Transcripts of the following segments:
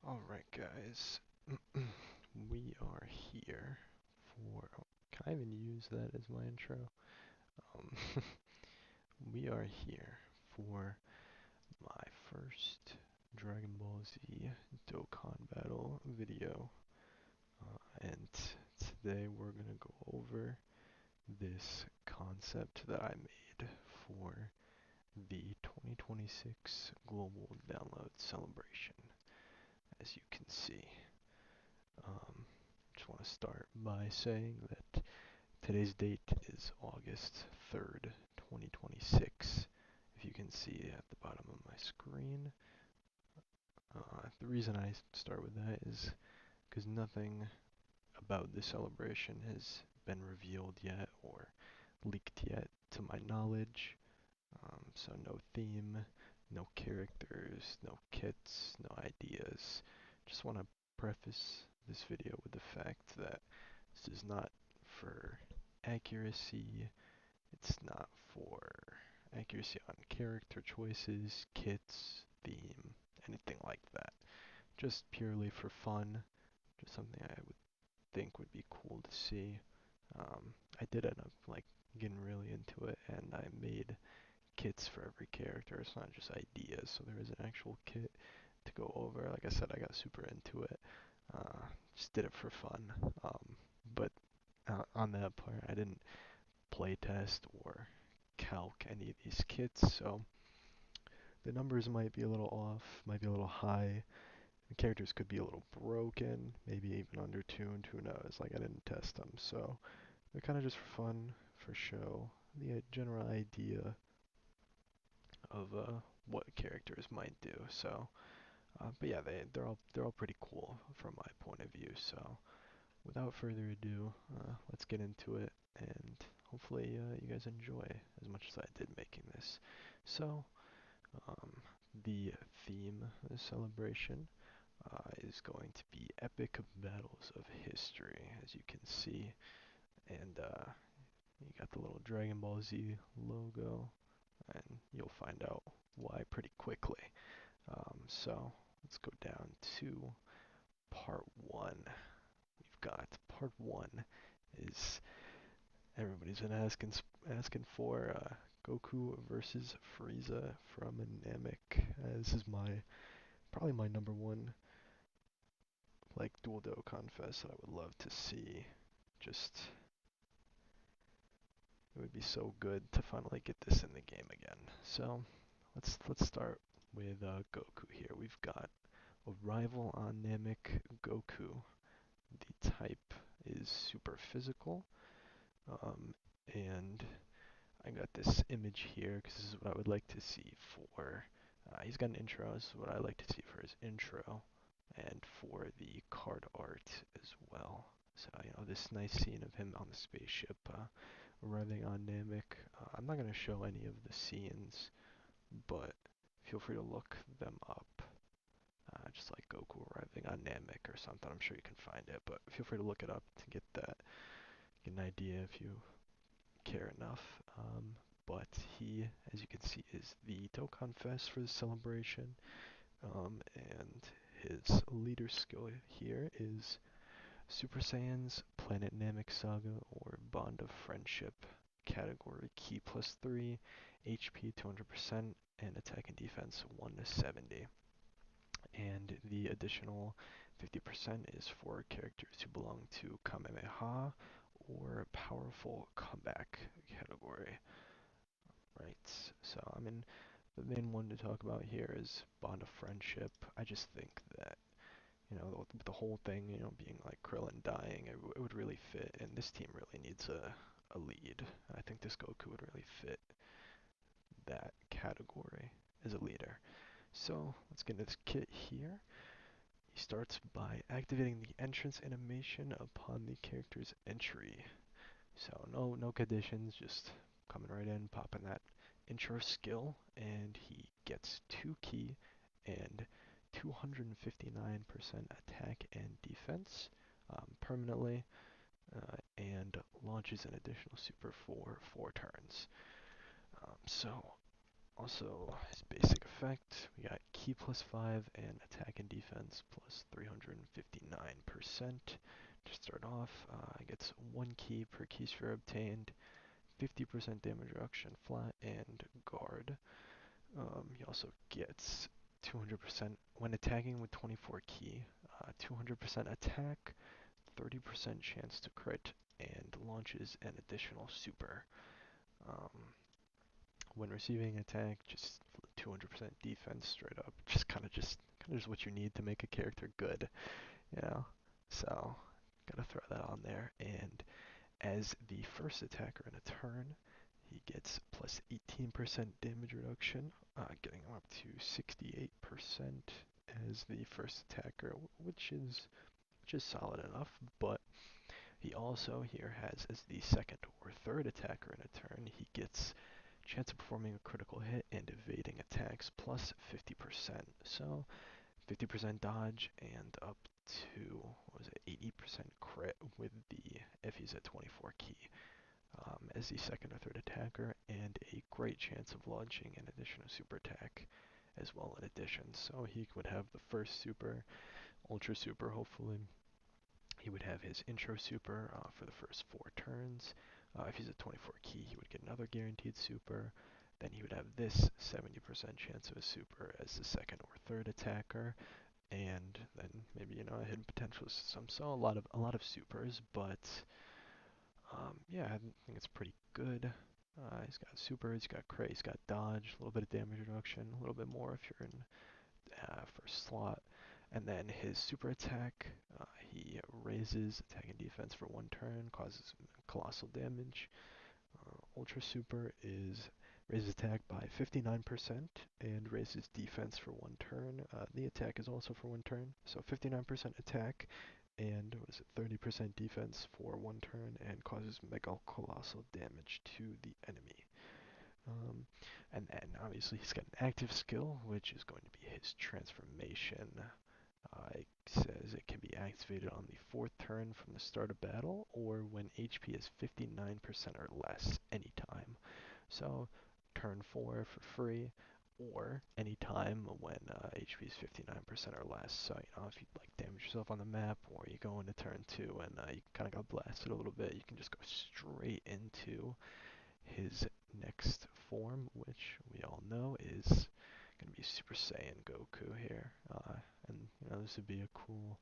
Alright, guys. We are here for. Can I even use that as my intro? Um, we are here for my first Dragon Ball Z Dokkan battle video. And today we're gonna go over this concept that I made for the 2026 Global Download Celebration. As you can see. Just want to start by saying that today's date is August 3rd, 2026. If you can see at the bottom of my screen. The reason I start with that is because nothing about the celebration has been revealed yet or leaked yet to my knowledge. So no theme, no characters, no kits, no ideas. Just want to preface this video with the fact that this is not for accuracy, it's not for accuracy on character choices, kits, theme, anything like that. Just purely for fun, just something I would think would be cool to see. I did end up getting really into it, and I made kits for every character. It's not just ideas, so there is an actual kit to go over. Like I said, I got super into it. Just did it for fun. But on that part, I didn't playtest or calc any of these kits, so the numbers might be a little off, might be a little high. The characters could be a little broken, maybe even undertuned, who knows. Like, I didn't test them, so they're kind of just for fun, for show. The general idea of what characters might do. So, but yeah, they're all pretty cool from my point of view. So, without further ado, let's get into it, and hopefully you guys enjoy as much as I did making this. So, um, the theme of the celebration is going to be epic battles of history, as you can see, and you got the little Dragon Ball Z logo, and you'll find out why pretty quickly. So let's go down to part one. We've got part one is everybody's been asking for Goku versus Frieza from Namek. This is probably my number one dual Dokkan Fest that I would love to see. Just it would be so good to finally get this in the game again. So let's start with Goku here. We've got a rival on Namek, Goku. The type is super physical, and I got this image here because this is what I would like to see for. He's got an intro. This is what I like to see for his intro, and for the card art as well. So this nice scene of him on the spaceship arriving on Namek. I'm not gonna show any of the scenes, but feel free to look them up. Just like Goku arriving on Namek or something. I'm sure you can find it, but feel free to look it up to get an idea if you care enough. But he, as you can see, is the Dokkan Fest for the celebration. And his leader skill here is Super Saiyan's Planet Namek Saga or Bond of Friendship category Ki plus 3, HP 200%, and attack and defense 1 to 70. And the additional 50% is for characters who belong to Kamehameha or Powerful Comeback category. Right, so I mean, the main one to talk about here is Bond of Friendship. I just think that, the whole thing, being like Krillin dying, it would really fit, and this team really needs a lead. I think this Goku would really fit that category as a leader. So let's get into this kit here. He starts by activating the entrance animation upon the character's entry. So no conditions, just coming right in, popping that intro skill, and he gets 2 ki and 259% attack and defense permanently, and launches an additional super for 4 turns. So also his basic effect, we got ki plus 5 and attack and defense defense plus 359%. To start off, gets 1 key per key sphere obtained, 50% damage reduction flat, and guard. He also gets 200% when attacking with 24 key, 200% attack, 30% chance to crit, and launches an additional super. When receiving attack, just 200% defense straight up. Just what you need to make a character good, you know. So gotta throw that on there. And as the first attacker in a turn, he gets plus 18% damage reduction, getting him up to 68% as the first attacker, which is solid enough. But he also here has, as the second or third attacker in a turn, he gets chance of performing a critical hit and evading attacks plus 50%. So 50% dodge and up to, what was it, 80% crit with the, if he's at 24 key, as the second or third attacker, and a great chance of launching an additional super attack as well in addition. So he would have the first super, ultra super hopefully. He would have his intro super for the first 4 turns. If he's at 24 key, he would get another guaranteed super. Then he would have this 70% chance of a super as the second or third attacker, and then maybe a hidden potential system. So a lot of supers, but yeah, I think it's pretty good. He's got super, he's got crit, he's got dodge, a little bit of damage reduction, a little bit more if you're in first slot. And then his super attack, he raises attack and defense for 1 turn, causes colossal damage. Ultra super is raises attack by 59% and raises defense for 1 turn. The attack is also for 1 turn, so 59% attack and 30% defense for 1 turn, and causes mega colossal damage to the enemy. And then obviously he's got an active skill, which is going to be his transformation. It says it can be activated on the 4th turn from the start of battle, or when HP is 59% or less anytime. So turn 4 for free, or anytime when HP is 59% or less. So if you damage yourself on the map, or you go into turn 2 and you kind of got blasted a little bit, you can just go straight into his next form, which we all know is going to be Super Saiyan Goku here. And this would be a cool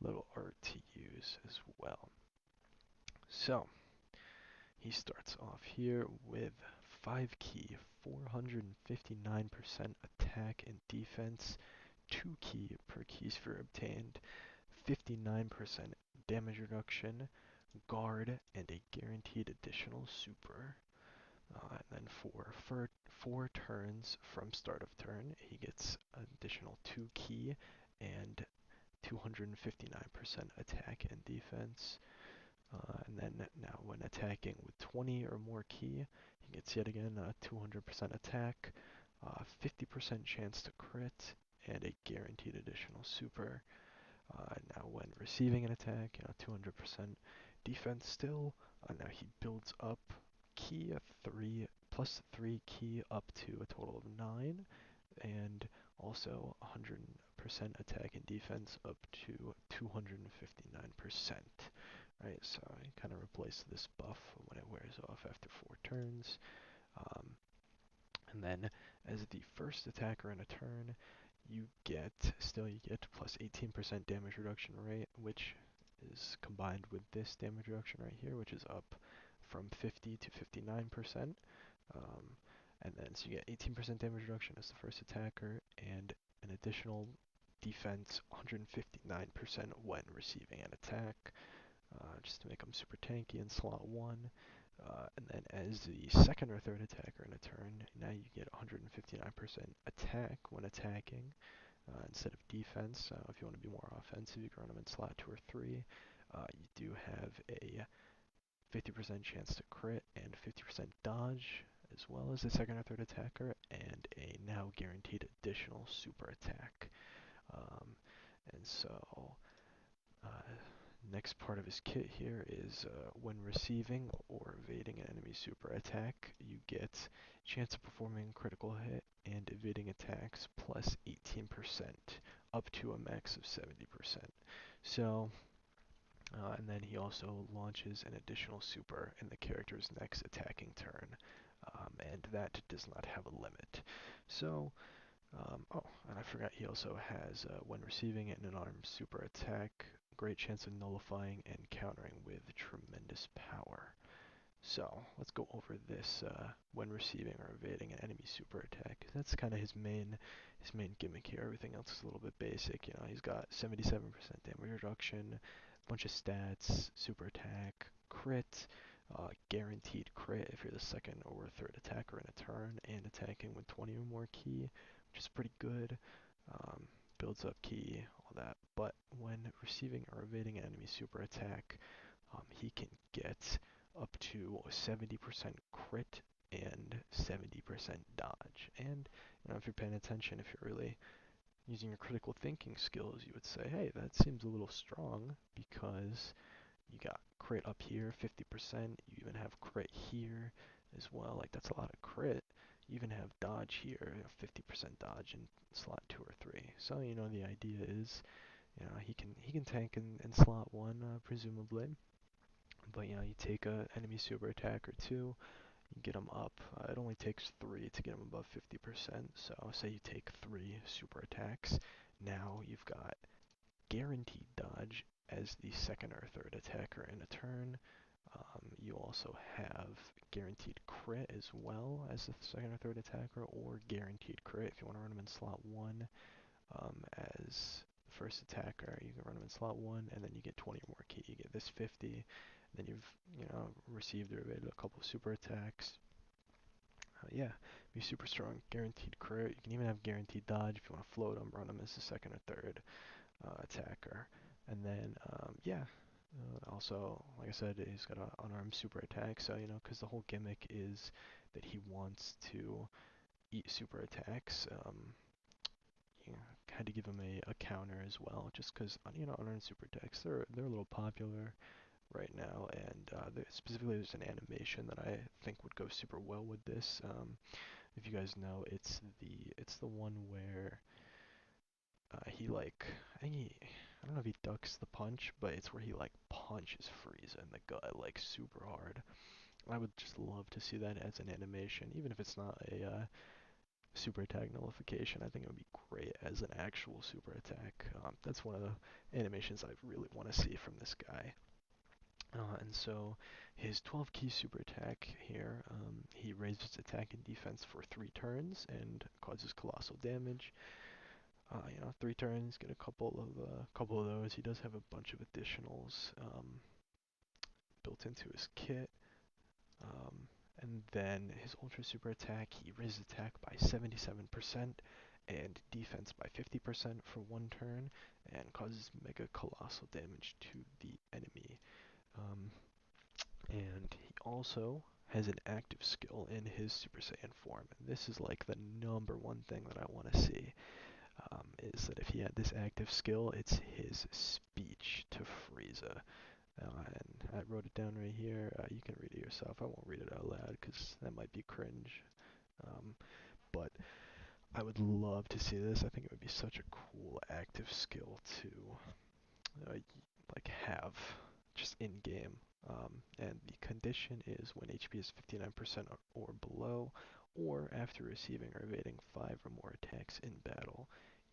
little art to use as well. So he starts off here with 5 key, 459% attack and defense, 2 key per key sphere obtained, 59% damage reduction, guard, and a guaranteed additional super. And then for 4 turns from start of turn, he gets additional 2 key and 259% attack and defense. And then now when attacking with 20 or more key, he gets yet again 200% attack, 50% chance to crit, and a guaranteed additional super. Now when receiving an attack, 200% defense still. Now he builds up key 3 plus 3 key up to a total of 9, and also 100% attack and defense up to 259%. Right, so you kind of replace this buff when it wears off after 4 turns. And then as the first attacker in a turn, you get plus 18% damage reduction rate, which is combined with this damage reduction right here, which is up from 50 to 59%. And then so you get 18% damage reduction as the first attacker, and an additional defense 159% when receiving an attack, just to make them super tanky in slot 1. And then as the second or third attacker in a turn, now you get 159% attack when attacking instead of defense. If you want to be more offensive, you can run them in slot 2 or 3. You do have a 50% chance to crit and 50% dodge, as well as the second or third attacker, and a now guaranteed additional super attack. And so next part of his kit here is when receiving or evading an enemy super attack, you get chance of performing critical hit and evading attacks plus 18% up to a max of 70%. So, and then he also launches an additional super in the character's next attacking turn, and that does not have a limit. So, oh, and I forgot he also has, when receiving an unarmed super attack, great chance of nullifying and countering with tremendous power. So let's go over this when receiving or evading an enemy super attack. That's kind of his main gimmick here. Everything else is a little bit basic. You know, he's got 77% damage reduction, a bunch of stats, super attack, crit, guaranteed crit if you're the second or third attacker in a turn, and attacking with 20 or more ki, which is pretty good. Um, Builds up ki, all that. But when receiving or evading an enemy super attack, he can get up to 70% crit and 70% dodge. And if you're paying attention, if you're really using your critical thinking skills, you would say, hey, that seems a little strong because you got crit up here, 50%. You even have crit here as well. Like, that's a lot of crit. You even have dodge here, 50% dodge in slot 2 or 3. So, the idea is, he can tank in slot 1, presumably. But you take a enemy super attack or two, you get them up. It only takes 3 to get them above 50%. So say you take 3 super attacks. Now you've got guaranteed dodge as the second or third attacker in a turn. You also have guaranteed crit as well as the second or third attacker, or guaranteed crit if you want to run them in slot 1 as the first attacker. You can run them in slot 1, and then you get 20 or more ki. You get this 50. Then you've received or evaded a couple of super attacks. Yeah, be super strong. Guaranteed crit. You can even have guaranteed dodge if you want to float them, run them as the second or third attacker. And then, yeah, also, like I said, he's got an unarmed super attack. So, because the whole gimmick is that he wants to eat super attacks. Had to give him a counter as well, just because unarmed super attacks they're a little popular right now, and specifically there's an animation that I think would go super well with this. If you guys know, it's the one where he like I don't know if he ducks the punch, but it's where he like punches Frieza in the gut like super hard. I would just love to see that as an animation, even if it's not a super attack nullification. I think it would be great as an actual super attack. That's one of the animations I really want to see from this guy. And so his 12 ki super attack here, he raises attack and defense for 3 turns and causes colossal damage. 3 turns, get a couple of those. He does have a bunch of additionals built into his kit. And then his ultra super attack, he raises attack by 77% and defense by 50% for 1 turn and causes mega colossal damage to the enemy. And he also has an active skill in his Super Saiyan form. And this is like the number one thing that I want to see, is that if he had this active skill, it's his speech to Frieza. And I wrote it down right here. You can read it yourself. I won't read it out loud because that might be cringe. But I would love to see this. I think it would be such a cool active skill to like have just in game. And the condition is when HP is 59% or below, or after receiving or evading 5 or more attacks in battle,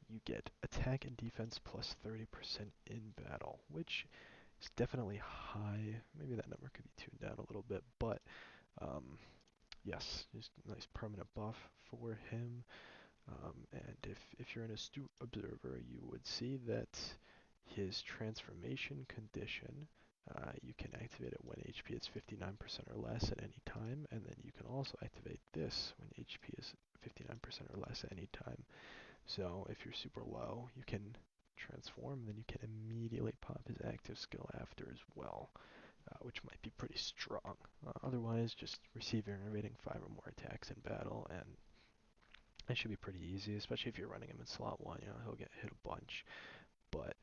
you get attack and defense plus 30% in battle, which is definitely high. Maybe that number could be tuned down a little bit, but yes, just a nice permanent buff for him. And if you're an astute observer, you would see that his transformation condition, you can activate it when HP is 59% or less at any time, and then you can also activate this when HP is 59% or less at any time. So if you're super low, you can transform, then you can immediately pop his active skill after as well, which might be pretty strong. Otherwise, just receiving or evading 5 or more attacks in battle, and it should be pretty easy, especially if you're running him in slot 1. He'll get hit a bunch. But,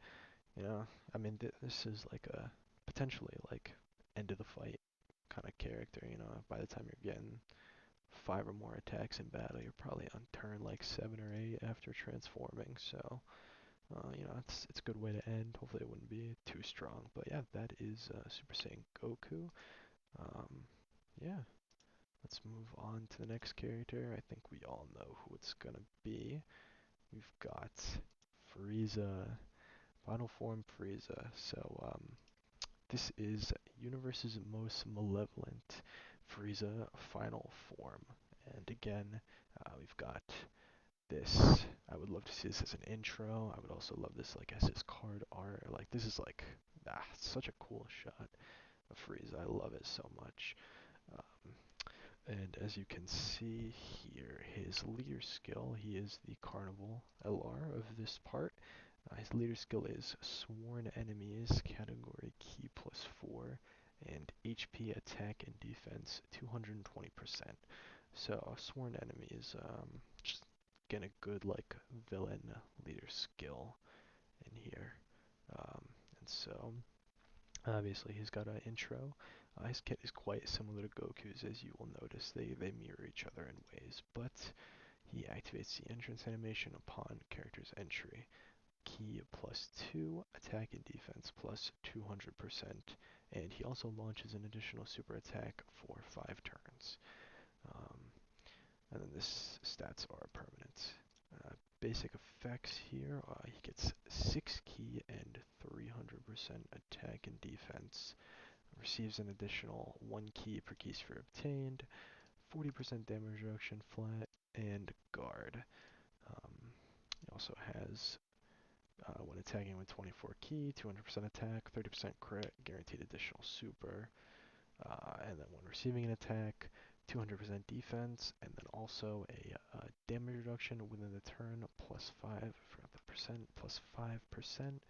I mean, this is like a potentially like end of the fight kind of character. By the time you're getting 5 or more attacks in battle, you're probably on turn like 7 or 8 after transforming. So, It's a good way to end. Hopefully it wouldn't be too strong. But yeah, that is Super Saiyan Goku. Um, yeah, let's move on to the next character. I think we all know who it's gonna be. We've got Frieza, final form Frieza. So this is universe's most malevolent Frieza final form. And again, we've got this. I would love to see this as an intro. I would also love this like as his card art. Like this is like such a cool shot of Frieza. I love it so much. Um, and as you can see here, his leader skill, he is the Carnival LR of this part. His leader skill is Sworn Enemies, category Key +4, and HP attack and defense 220%. So Sworn Enemies, just getting a good like villain leader skill in here. And so obviously he's got an intro. His kit is quite similar to Goku's, as you will notice. They mirror each other in ways, but he activates the entrance animation upon character's entry. Key +2, attack and defense +200%, and he also launches an additional super attack for 5 turns. Um, and then this stats are permanent. Basic effects here, he gets 6 key and 300% attack and defense, receives an additional 1 key per key sphere obtained, 40% damage reduction flat, and guard. He also has, when attacking with 24 key, 200% attack, 30% crit, guaranteed additional super, and then when receiving an attack, 200% defense, and then also a damage reduction within the turn +5, I forgot the percent, +5%,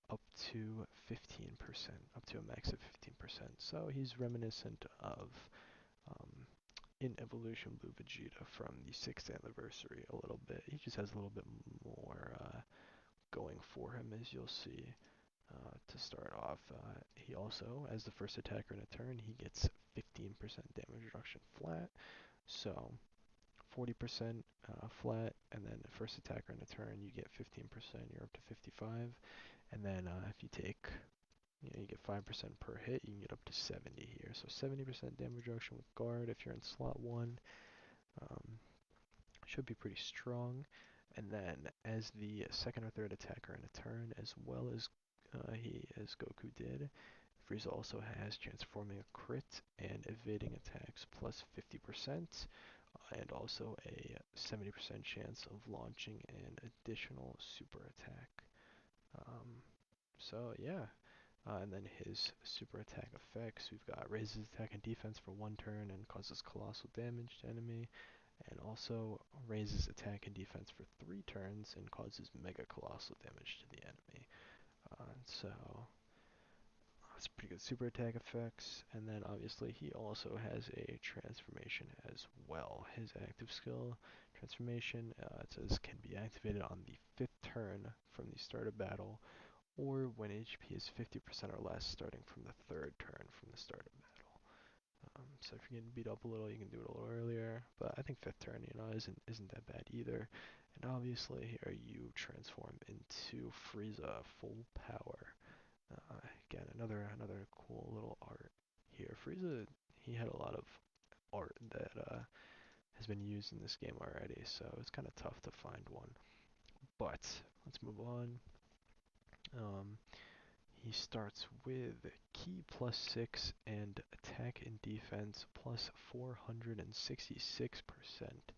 up to 15%, up to a max of 15%. So he's reminiscent of um, in Evolution Blue Vegeta from the 6th anniversary a little bit. He just has a little bit more going for him, as you'll see. To start off, he also, as the first attacker in a turn, he gets 15% damage reduction flat. So 40% flat, and then first attacker in a turn, you get 15%, you're up to 55. And then if you take, you get 5% per hit, you can get up to 70 here. So 70% damage reduction with guard if you're in slot 1. Should be pretty strong. And then as the second or third attacker in a turn, as well as as Goku did, Frieza also has transforming a crit and evading attacks +50%, and also a 70% chance of launching an additional super attack. So yeah, and then his super attack effects, we've got raises attack and defense for 1 turn and causes colossal damage to enemy, and also raises attack and defense for 3 turns and causes mega colossal damage to the enemy. So that's pretty good super attack effects, and then obviously he also has a transformation as well. His active skill transformation, it says, can be activated on the 5th turn from the start of battle, or when HP is 50% or less starting from the 3rd turn from the start of battle. So if you're getting beat up a little, you can do it a little earlier, but I think 5th turn, isn't that bad either. And obviously here you transform into Frieza full power. Again, another cool little art here. Frieza, he had a lot of art that has been used in this game already, so it's kind of tough to find one. But let's move on. He starts with key +6 and attack and defense +466%.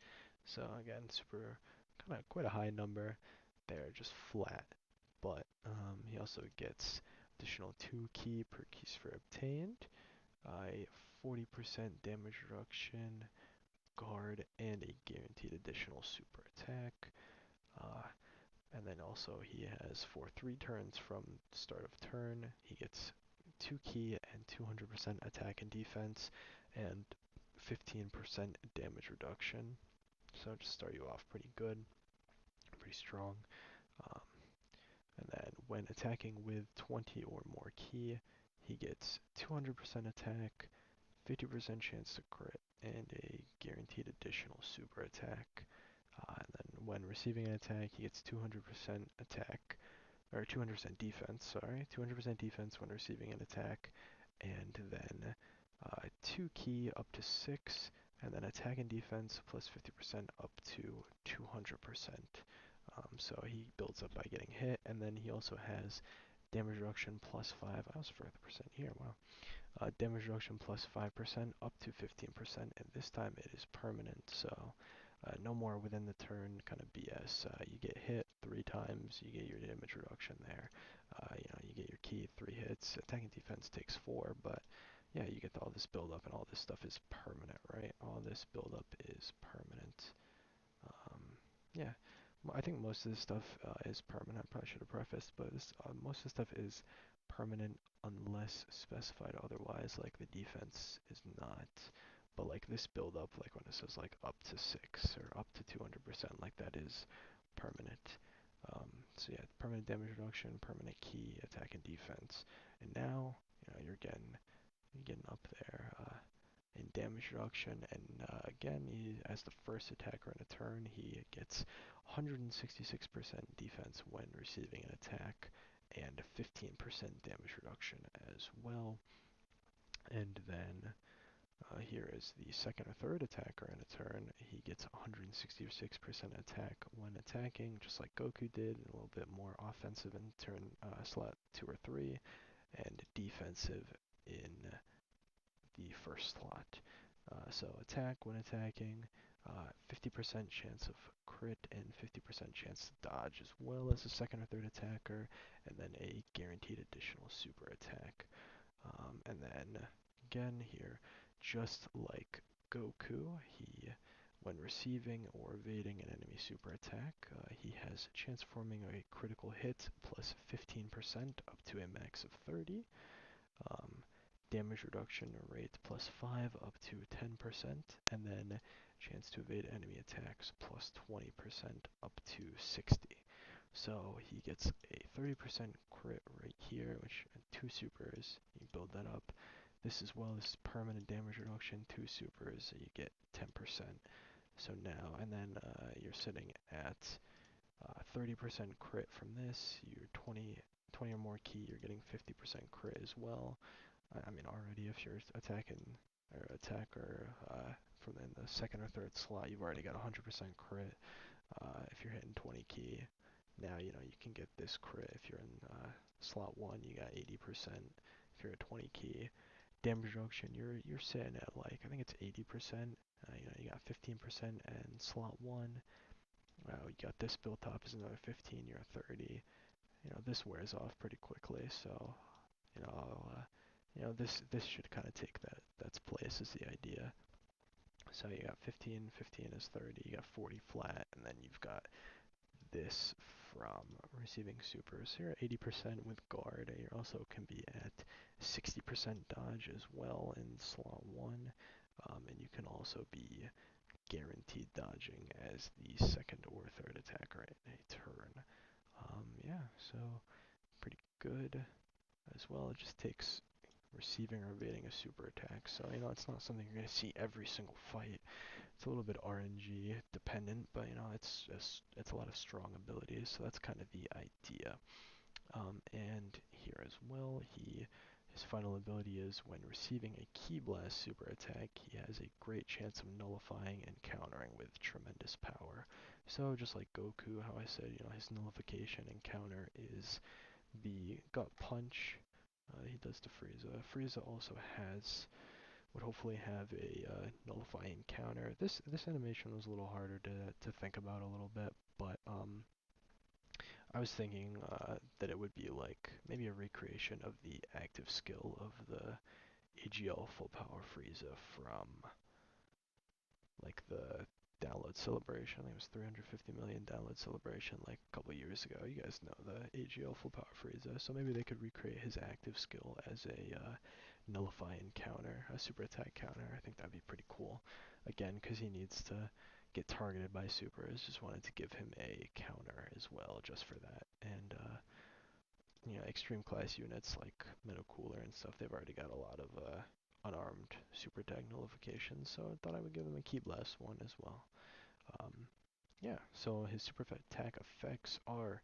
So again, super, kind of quite a high number there, just flat. But he also gets additional 2 key per key sphere obtained, a 40% damage reduction, guard, and a guaranteed additional super attack. And then also he has for 3 turns from start of turn, he gets 2 key and 200% attack and defense, and 15% damage reduction. So just start you off pretty good, pretty strong. Um, and then when attacking with 20 or more key, he gets 200% attack, 50% chance to crit, and a guaranteed additional super attack. And then when receiving an attack, he gets 200% attack, or 200% defense, sorry, 200% defense when receiving an attack, and then 2 key up to 6, and then attack and defense plus 50% up to 200%. So he builds up by getting hit, and then he also has damage reduction plus 5. I also forgot the percent here, wow. Damage reduction plus 5% up to 15%, and this time it is permanent, so no more within the turn kind of BS. You get hit 3 times, you get your damage reduction there. You get your key 3 hits. Attacking defense takes 4, but yeah, you get all this build up, and all this stuff is permanent, right? All this build up is permanent. Yeah, I think most of this stuff is permanent. I probably should have prefaced, but most of the stuff is permanent unless specified otherwise. Like the defense is not, but like this build up, like when it says like up to 6 or up to 200%, like that is permanent. So yeah, permanent damage reduction, permanent key, attack and defense, and now you're getting up there. In damage reduction, and again, as the first attacker in a turn, he gets 166% defense when receiving an attack, and 15% damage reduction as well. And then here is the second or third attacker in a turn. He gets 166% attack when attacking, just like Goku did, and a little bit more offensive in turn slot 2 or 3, and defensive in the first slot. So attack when attacking, 50% chance of crit and 50% chance to dodge, as well as a second or third attacker, and then a guaranteed additional super attack. And then again here, just like Goku, when receiving or evading an enemy super attack, he has chance forming a critical hit plus 15% up to a max of 30. Um, Damage reduction rate plus 5 up to 10%, and then chance to evade enemy attacks plus 20% up to 60. So he gets a 30% crit right here, which 2 supers, you build that up. This as well is permanent damage reduction, 2 supers, so you get 10%. So now, and then you're sitting at 30% crit from this, you're 20 or more key, you're getting 50% crit as well. I mean, already if you're attacking or attacker from in the second or third slot, you've already got 100% crit. If you're hitting 20 key, now you can get this crit. If you're in slot 1, you got 80%. If you're at 20 key, damage reduction, you're sitting at like I think it's 80%. You got 15% in slot 1. You got this built up is another 15. You're at 30. This wears off pretty quickly, so this should kind of take that's place is the idea. So you got 15, 15 is 30, you got 40 flat, and then you've got this from receiving supers. You're at 80% with guard, and you also can be at 60% dodge as well in slot 1, and you can also be guaranteed dodging as the second or third attacker in a turn. Yeah, so pretty good as well. It just takes receiving or evading a super attack. So, it's not something you're going to see every single fight. It's a little bit RNG dependent, but, it's a lot of strong abilities. So that's kind of the idea. And here as well, his final ability is when receiving a Ki Blast super attack, he has a great chance of nullifying and countering with tremendous power. So just like Goku, how I said, his nullification and counter is the gut punch. He does to Frieza. Frieza also would hopefully have a nullifying counter. This animation was a little harder to think about a little bit, but I was thinking that it would be like maybe a recreation of the active skill of the AGL full power Frieza from like the download celebration. I think it was 350 million download celebration like a couple years ago. You guys know the AGL full power Frieza, so maybe they could recreate his active skill as a nullifying counter, a super attack counter. I think that'd be pretty cool. Again, because he needs to get targeted by supers, just wanted to give him a counter as well, just for that. And extreme class units like Middle Cooler and stuff, they've already got a lot of unarmed super attack nullifications, so I thought I would give him a Ki Blast one as well. Yeah, so his super attack effects are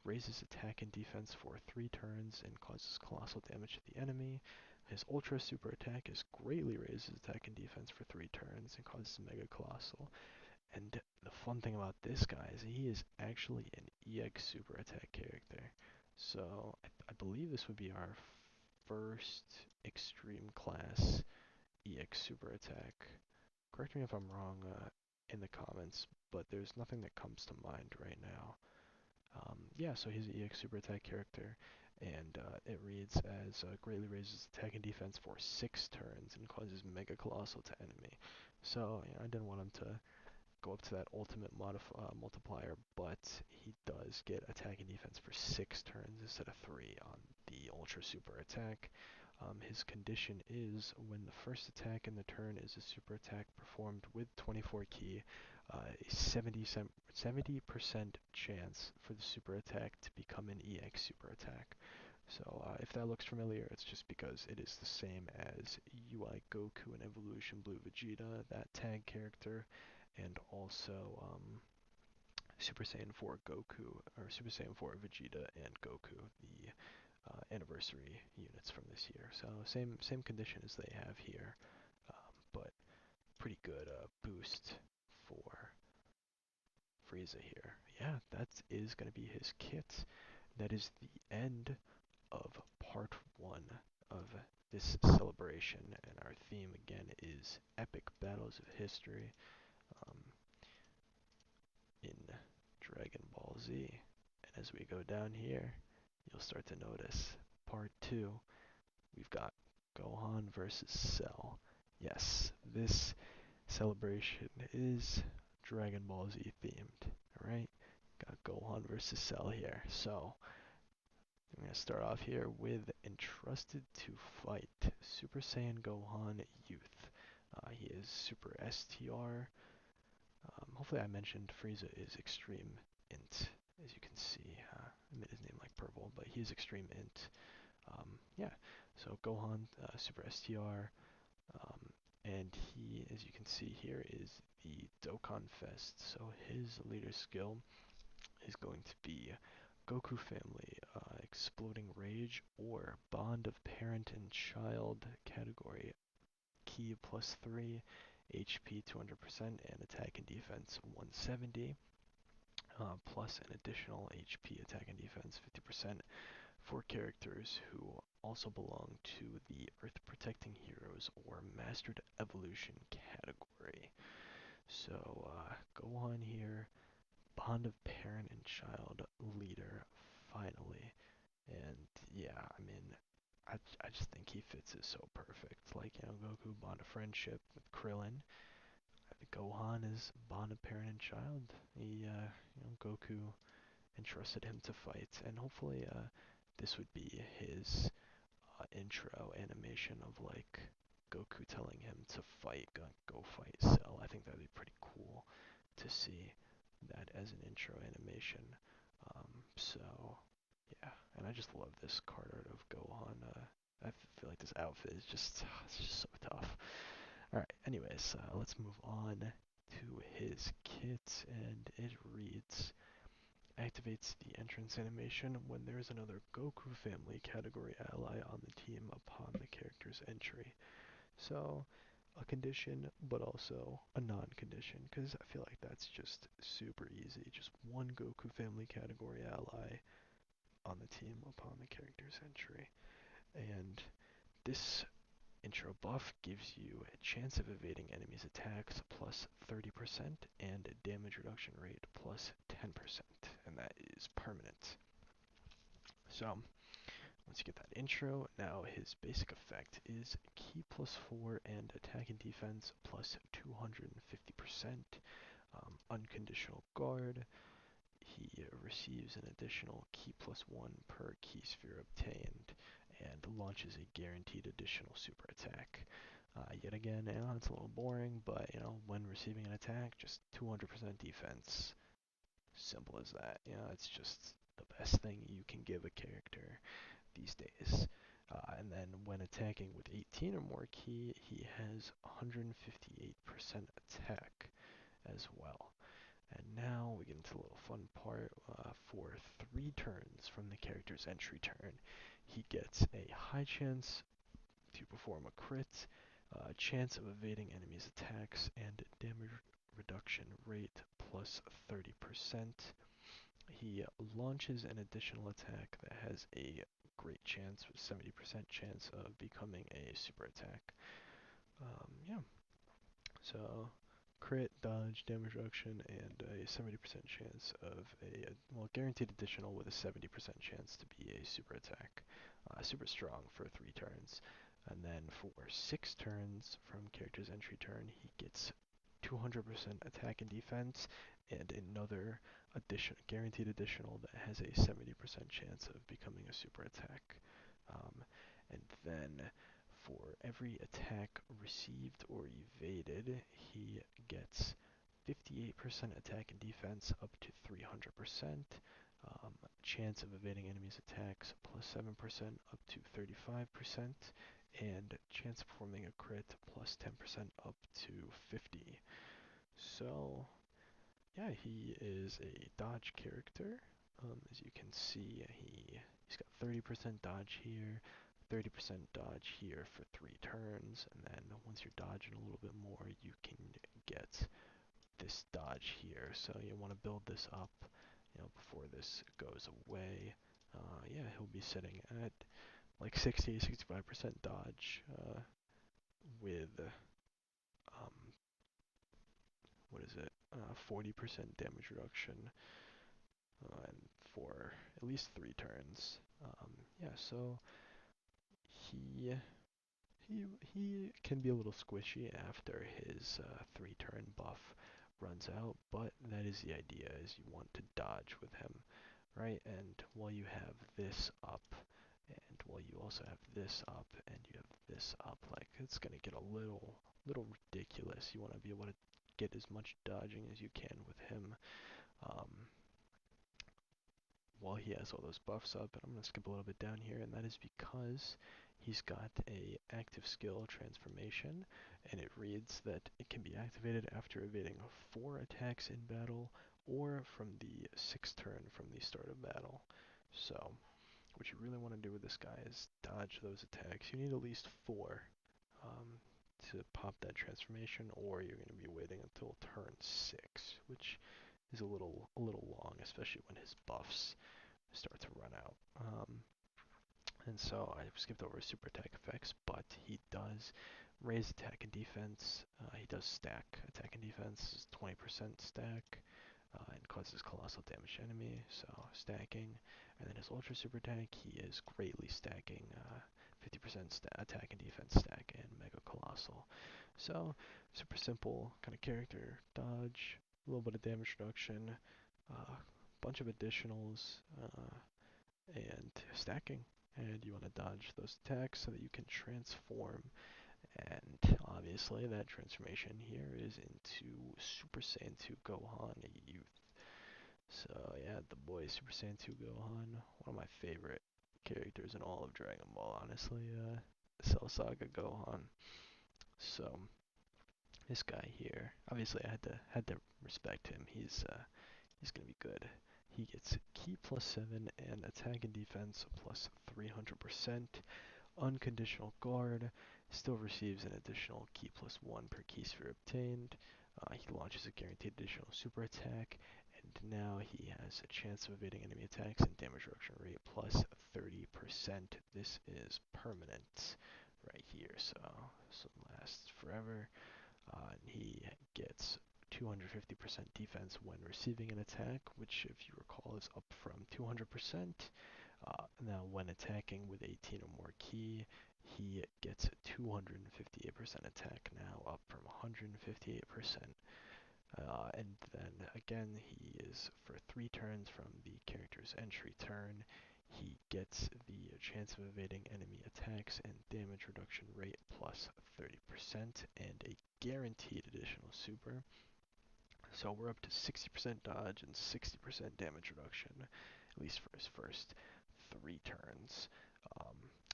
raises attack and defense for 3 turns and causes colossal damage to the enemy. His Ultra Super Attack is greatly raises attack and defense for 3 turns and causes Mega Colossal. And the fun thing about this guy is he is actually an EX Super Attack character. So I believe this would be our first Extreme Class EX Super Attack. Correct me if I'm wrong in the comments, but there's nothing that comes to mind right now. Yeah, so he's an EX Super Attack character, and it reads as greatly raises attack and defense for 6 turns and causes Mega Colossal to enemy. So I didn't want him to go up to that ultimate multiplier, but he does get attack and defense for 6 turns instead of 3 on the Ultra Super Attack. His condition is when the first attack in the turn is a super attack performed with 24 ki, a 70% chance for the super attack to become an EX super attack. So if that looks familiar, it's just because it is the same as UI Goku and Evolution Blue Vegeta, that tag character, and also Super Saiyan 4 Goku, or Super Saiyan 4 Vegeta and Goku, the anniversary units from this year. So same condition as they have here, but pretty good boost for Frieza here. Yeah, that is going to be his kit. That is the end of part 1 of this celebration, and our theme again is epic battles of history in Dragon Ball Z. And as we go down here, you'll start to notice part 2. We've got Gohan versus Cell. Yes, this celebration is Dragon Ball Z themed. Alright, got Gohan versus Cell here. So, I'm going to start off here with Entrusted to Fight, Super Saiyan Gohan Youth. He is Super STR. Hopefully I mentioned Frieza is Extreme Int, as you can see. I made his name like purple, but he is Extreme Int. Yeah, so Gohan, Super STR, and he, as you can see here, is the Dokkan Fest. So his leader skill is going to be Goku Family, Exploding Rage, or Bond of Parent and Child category. Ki +3, HP 200%, and attack and defense 170, plus an additional HP, attack and defense 50% for characters who also belong to the Earth Protecting Heroes or Mastered Evolution category. So Gohan here, Bond of Parent and Child leader, finally. And yeah, I mean, I just think he fits it so perfect. Like, Goku, Bond of Friendship with Krillin. Gohan is Bond of Parent and Child. Goku entrusted him to fight, and hopefully this would be his intro animation of like Goku telling him to fight, go fight Cell. I think that'd be pretty cool to see that as an intro animation. So yeah, and I just love this card art of Gohan. I feel like this outfit is it's just so tough. Alright, anyways, let's move on to his kit, and it reads, activates the entrance animation when there is another Goku Family category ally on the team upon the character's entry. So, a condition, but also a non-condition, because I feel like that's just super easy. Just one Goku Family category ally on the team upon the character's entry. And this intro buff gives you a chance of evading enemies' attacks plus 30% and a damage reduction rate plus 10%, and that is permanent. So, once you get that intro, now his basic effect is Ki +4 and attack and defense plus 250%, unconditional guard. He receives an additional Ki +1 per Ki sphere obtained, and launches a guaranteed additional super attack. Yet again, it's a little boring, but when receiving an attack, just 200% defense. Simple as that. It's just the best thing you can give a character these days. And then when attacking with 18 or more ki, he has 158% attack as well. And now we get into a little fun part. For 3 turns from the character's entry turn, he gets a high chance to perform a crit, chance of evading enemies' attacks, and damage reduction rate plus 30%. He launches an additional attack that has a great chance, with 70% chance of becoming a super attack. Yeah, so crit, dodge, damage reduction, and a 70% chance of well, guaranteed additional with a 70% chance to be a super attack. Super strong for 3 turns. And then for 6 turns from character's entry turn, he gets 200% attack and defense, and another guaranteed additional that has a 70% chance of becoming a super attack. And then for every attack received or evaded, he gets 58% attack and defense up to 300%, chance of evading enemies' attacks plus 7% up to 35%, and chance of performing a crit plus 10% up to 50. So, yeah, he is a dodge character. As you can see, he's got 30% dodge here, 30% dodge here for 3 turns, and then once you're dodging a little bit more, you can get this dodge here. So you want to build this up, before this goes away. Yeah, he'll be sitting at like 60-65% dodge with um, what is it? 40% damage reduction, and for at least 3 turns. Yeah, so he he can be a little squishy after his 3-turn buff runs out, but that is the idea, is you want to dodge with him, right? And while you have this up, and while you also have this up, and you have this up, like, it's gonna get a little ridiculous. You want to be able to get as much dodging as you can with him. Um, while he has all those buffs up, and I'm going to skip a little bit down here, and that is because he's got a active skill transformation, and it reads that it can be activated after evading 4 attacks in battle, or from the 6th turn from the start of battle. So what you really want to do with this guy is dodge those attacks. You need at least 4 to pop that transformation, or you're going to be waiting until turn 6, which is a little long, especially when his buffs start to run out. And so I skipped over his super attack effects, but he does raise attack and defense. He does stack attack and defense, is 20% stack, and causes colossal damage to enemy, so stacking. And then his ultra super attack, he is greatly stacking, 50% attack and defense stack, and mega colossal. So super simple kind of character. Dodge, a little bit of damage reduction, bunch of additionals, and stacking. And you want to dodge those attacks so that you can transform. And obviously that transformation here is into Super Saiyan 2 Gohan Youth. So yeah, the boy Super Saiyan 2 Gohan, one of my favorite characters in all of Dragon Ball, honestly. Cell Saga Gohan. So this guy here, obviously I had to respect him. He's gonna be good. He gets Ki plus 7 and attack and defense plus 300%. Unconditional guard. Still receives an additional Ki plus 1 per Ki sphere obtained. He launches a guaranteed additional super attack, and now he has a chance of evading enemy attacks and damage reduction rate plus 30%. This is permanent right here, so this will last forever. And he gets 250% defense when receiving an attack, which, if you recall, is up from 200%. Now, when attacking with 18 or more Ki, he gets 258% attack now, up from 158%. And then again, he is for 3 turns from the character's entry turn. He gets the chance of evading enemy attacks and damage reduction rate plus 30%, and a guaranteed additional super. So we're up to 60% dodge and 60% damage reduction, at least for his first 3 turns.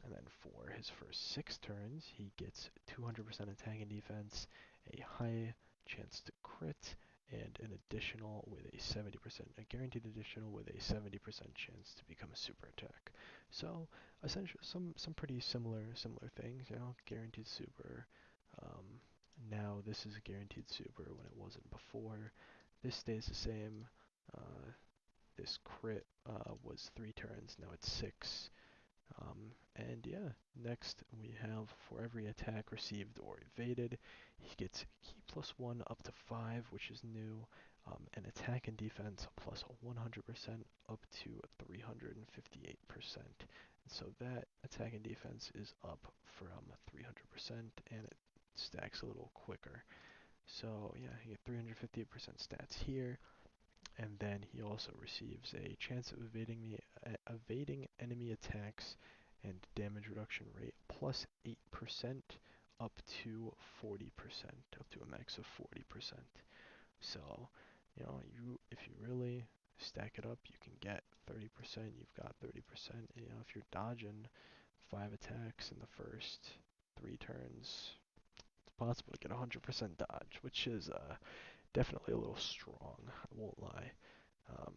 And then for his first 6 turns, he gets 200% attack and defense, a high chance to crit, and an additional with a 70%, a guaranteed additional with a 70% chance to become a super attack. So essentially, some pretty similar things. Guaranteed super. Um, Now this is a guaranteed super when it wasn't before. This stays the same. This crit was 3 turns. Now it's 6. And yeah, next we have for every attack received or evaded, he gets key +1 up to 5, which is new, and attack and defense plus 100% up to 358%. So that attack and defense is up from 300% and it stacks a little quicker. So yeah, you get 358% stats here. And then he also receives a chance of evading enemy attacks and damage reduction rate plus 8% up to 40%, up to a max of 40%. So, if you really stack it up, you can get 30%. You've got 30%. If you're dodging 5 attacks in the first 3 turns, it's possible to get 100% dodge, which is definitely a little strong, I won't lie. Um,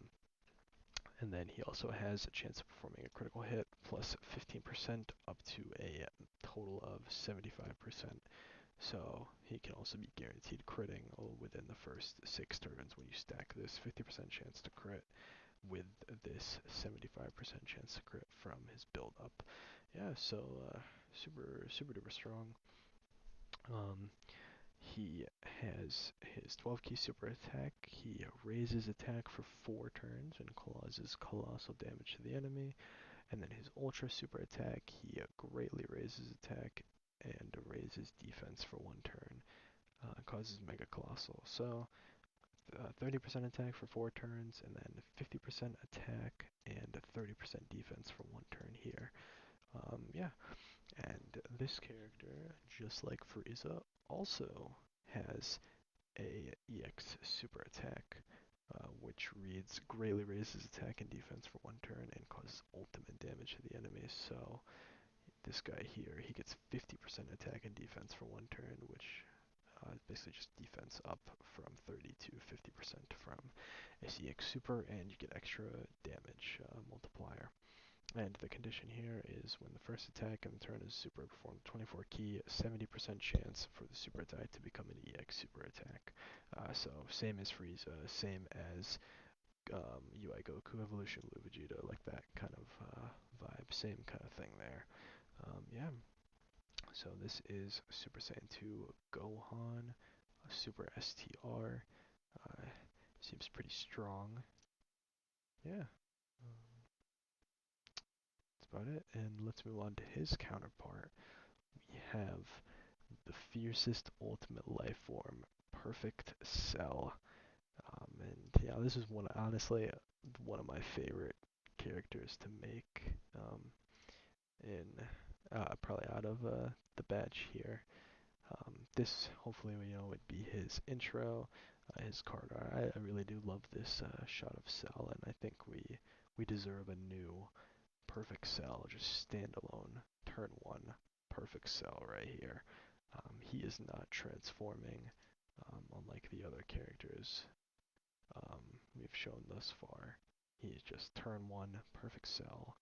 and then he also has a chance of performing a critical hit plus 15% up to a total of 75%. So he can also be guaranteed critting within the first 6 turns when you stack this 50% chance to crit with this 75% chance to crit from his build up. Yeah, so super duper strong. He has his 12 key super attack. He raises attack for 4 turns and causes colossal damage to the enemy. And then his ultra super attack, he greatly raises attack and raises defense for 1 turn. Causes mega colossal. So 30% attack for 4 turns, and then 50% attack and 30% defense for 1 turn here. Yeah, and this character, just like Frieza, also has a EX super attack, which reads greatly raises attack and defense for 1 turn and causes ultimate damage to the enemy. So this guy here, he gets 50% attack and defense for 1 turn, which is basically just defense up from 30 to 50% from a CX super, and you get extra damage multiplier. And the condition here is when the first attack in the turn is super performed 24 key, 70% chance for the super attack to become an EX super attack. So same as Frieza, same as UI Goku Evolution Blue Vegeta, like that kind of vibe, same kind of thing there. Yeah, so this is Super Saiyan 2 Gohan, Super STR, seems pretty strong. Yeah. That's about it, and let's move on to his counterpart. We have the fiercest ultimate life form, Perfect Cell. And yeah, this is honestly, one of my favorite characters to make in probably out of the batch here. This hopefully would be his intro, his card art. I really do love this shot of Cell, and I think we deserve a new Perfect Cell, just standalone, turn 1, Perfect Cell right here. He is not transforming, unlike the other characters we've shown thus far. He is just turn 1, Perfect Cell,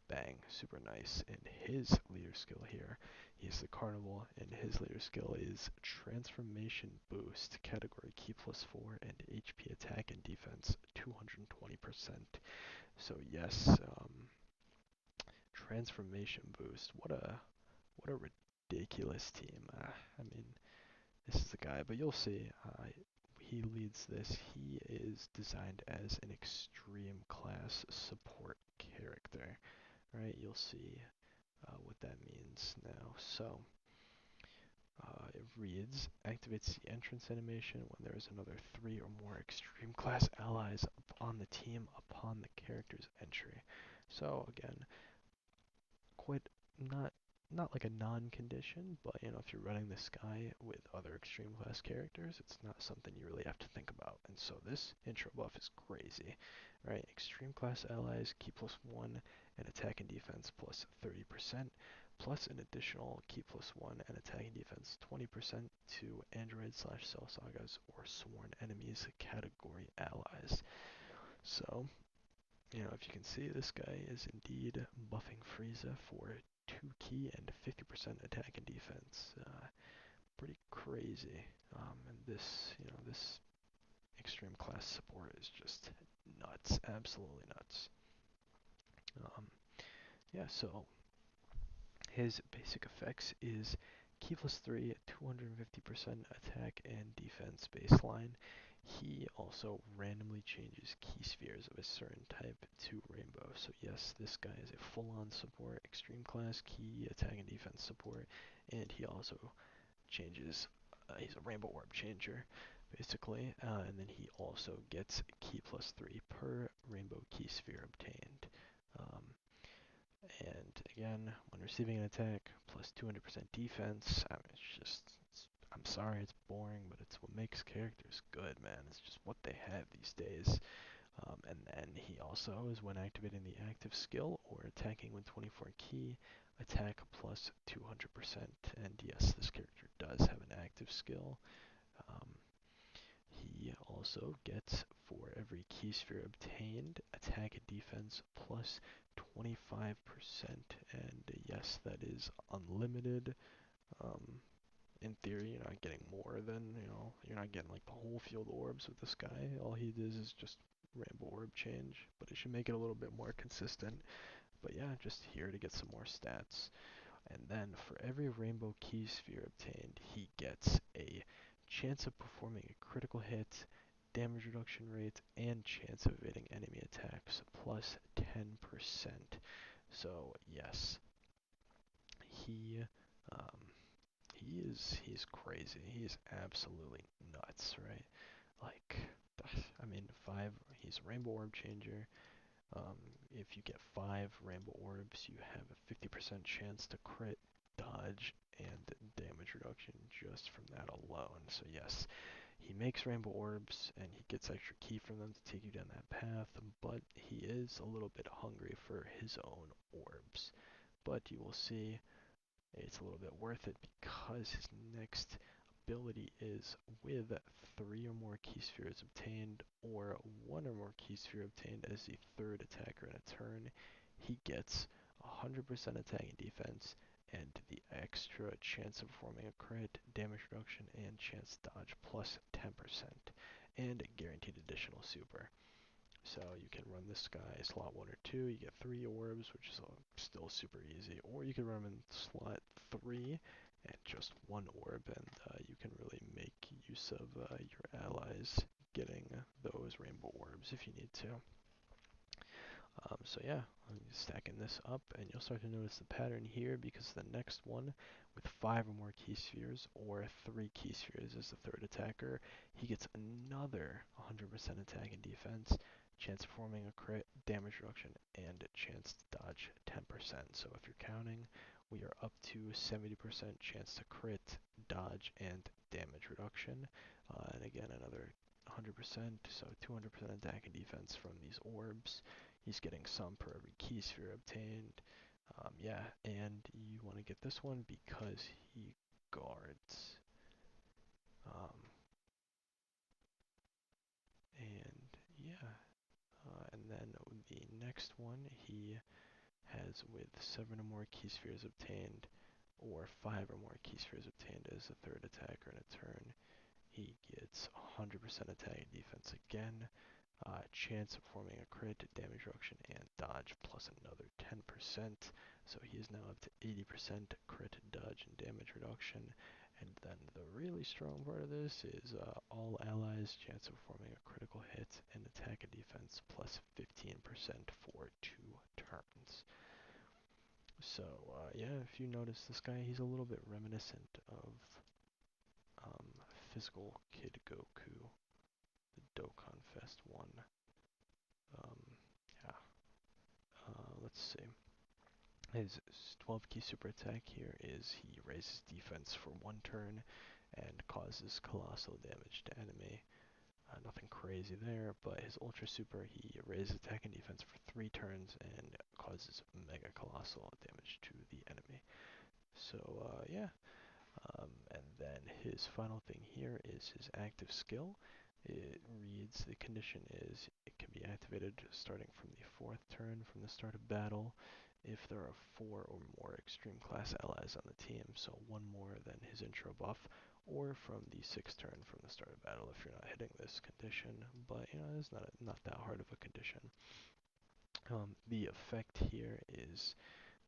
bang, super nice. And his leader skill here, he's the Carnival, and his leader skill is Transformation Boost, category Key +4, and HP attack and defense 220%. So yes, Transformation Boost. What a ridiculous team. I mean, this is the guy, but you'll see. He leads this. He is designed as an extreme class support character, right? You'll see what that means now. So it reads, activates the entrance animation when there is another 3 or more extreme class allies on the team upon the character's entry. So again, quite not like a non-condition, but if you're running this guy with other extreme class characters, it's not something you really have to think about. And so this intro buff is crazy, right? Extreme class allies, key +1, and attack and defense plus 30%, plus an additional Ki plus 1 and attack and defense 20% to Android/Cell Sagas or Sworn Enemies category allies. So, if you can see, this guy is indeed buffing Frieza for 2 Ki and 50% attack and defense. Pretty crazy. And this extreme class support is just nuts, absolutely nuts. Yeah, so his basic effects is Ki plus 3, 250% attack and defense baseline. He also randomly changes Ki spheres of a certain type to Rainbow. So yes, this guy is a full-on support, extreme class Ki, attack and defense support, and he also changes, he's a Rainbow Orb changer, basically, and then he also gets Ki plus 3 per Rainbow Ki sphere obtained. And again, when receiving an attack, plus 200% defense. I mean, I'm sorry, it's boring, but it's what makes characters good, man. It's just what they have these days. And then he also is when activating the active skill or attacking with 24 Ki, attack plus 200%. And yes, this character does have an active skill. He also gets, for every Ki sphere obtained, attack and defense plus 25%, and yes, that is unlimited. In theory, you're not getting more than, you're not getting like the whole field orbs with this guy. All he does is just Rainbow Orb change, but it should make it a little bit more consistent. But yeah, just here to get some more stats. And then for every Rainbow Ki sphere obtained, he gets a chance of performing a critical hit, damage reduction rate, and chance of evading enemy attacks plus 10%. So yes, he he's crazy. He's absolutely nuts, right? Like, I mean, he's a Rainbow Orb changer. If you get 5 Rainbow Orbs, you have a 50% chance to crit, dodge, and damage reduction just from that alone. So yes, he makes Rainbow Orbs, and he gets extra Ki from them to take you down that path, but he is a little bit hungry for his own orbs. But you will see it's a little bit worth it because his next ability is with 3 or more Ki spheres obtained or 1 or more Ki sphere obtained as the third attacker in a turn, he gets 100% attack and defense and the extra chance of performing a crit, damage reduction, and chance dodge plus 10%, and a guaranteed additional super. So you can run this guy slot 1 or 2, you get 3 orbs, which is still super easy, or you can run him in slot 3 and just 1 orb, and you can really make use of your allies getting those rainbow orbs if you need to. So yeah, I'm stacking this up, and you'll start to notice the pattern here because the next one with 5 or more Ki spheres or 3 Ki spheres as the third attacker, he gets another 100% attack and defense, chance of forming a crit, damage reduction, and chance to dodge 10%. So if you're counting, we are up to 70% chance to crit, dodge, and damage reduction. And again, another 100%, so 200% attack and defense from these orbs. He's getting some per every Ki sphere obtained. Yeah, and you want to get this one because he guards. And yeah, and then the next one he has with 7 or more Ki spheres obtained, or 5 or more Ki spheres obtained as a third attacker in a turn. He gets 100% attack and defense again, chance of forming a crit, damage reduction, and dodge plus another 10%. So he is now up to 80% crit, dodge, and damage reduction. And then the really strong part of this is all allies, chance of forming a critical hit, and attack and defense plus 15% for 2 turns. So yeah, if you notice this guy, he's a little bit reminiscent of Physical Kid Goku, the Dokkan Fest one. Yeah. Let's see. His 12 Ki super attack here is he raises defense for 1 turn and causes colossal damage to enemy. Nothing crazy there, but his ultra super, he raises attack and defense for 3 turns and causes mega colossal damage to the enemy. Yeah. And then his final thing here is his active skill. It reads the condition is it can be activated starting from the 4th turn from the start of battle if there are 4 or more extreme class allies on the team, so 1 more than his intro buff, or from the 6th turn from the start of battle if you're not hitting this condition. But it's not that hard of a condition. The effect here is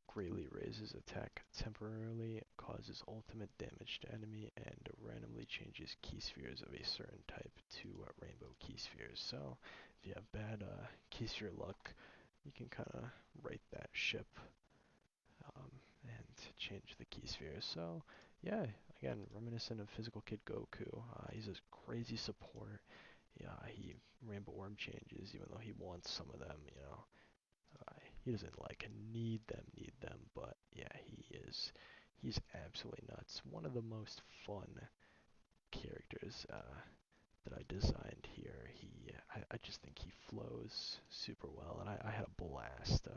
greatly raises attack temporarily, causes ultimate damage to enemy, and randomly changes key spheres of a certain type to rainbow key spheres. So if you have bad key sphere luck, you can kind of right that ship and change the key spheres. So yeah, again, reminiscent of Physical Kid Goku. He's a crazy support. Yeah, he rainbow orb changes even though he wants some of them, he doesn't like need them, but yeah, he's absolutely nuts. One of the most fun characters that I designed here. I just think he flows super well, and I had a blast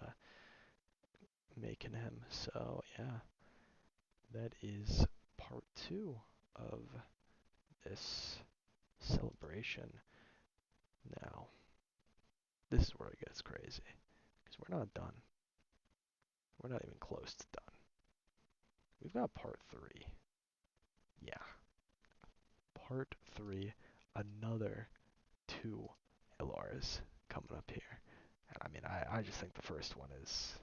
making him. So yeah, that is part 2 of this celebration. Now, this is where it gets crazy, because we're not done. We're not even close to done. We've got part 3. Yeah, part 3, another 2 LRs coming up here. And I mean, I just think the first one is,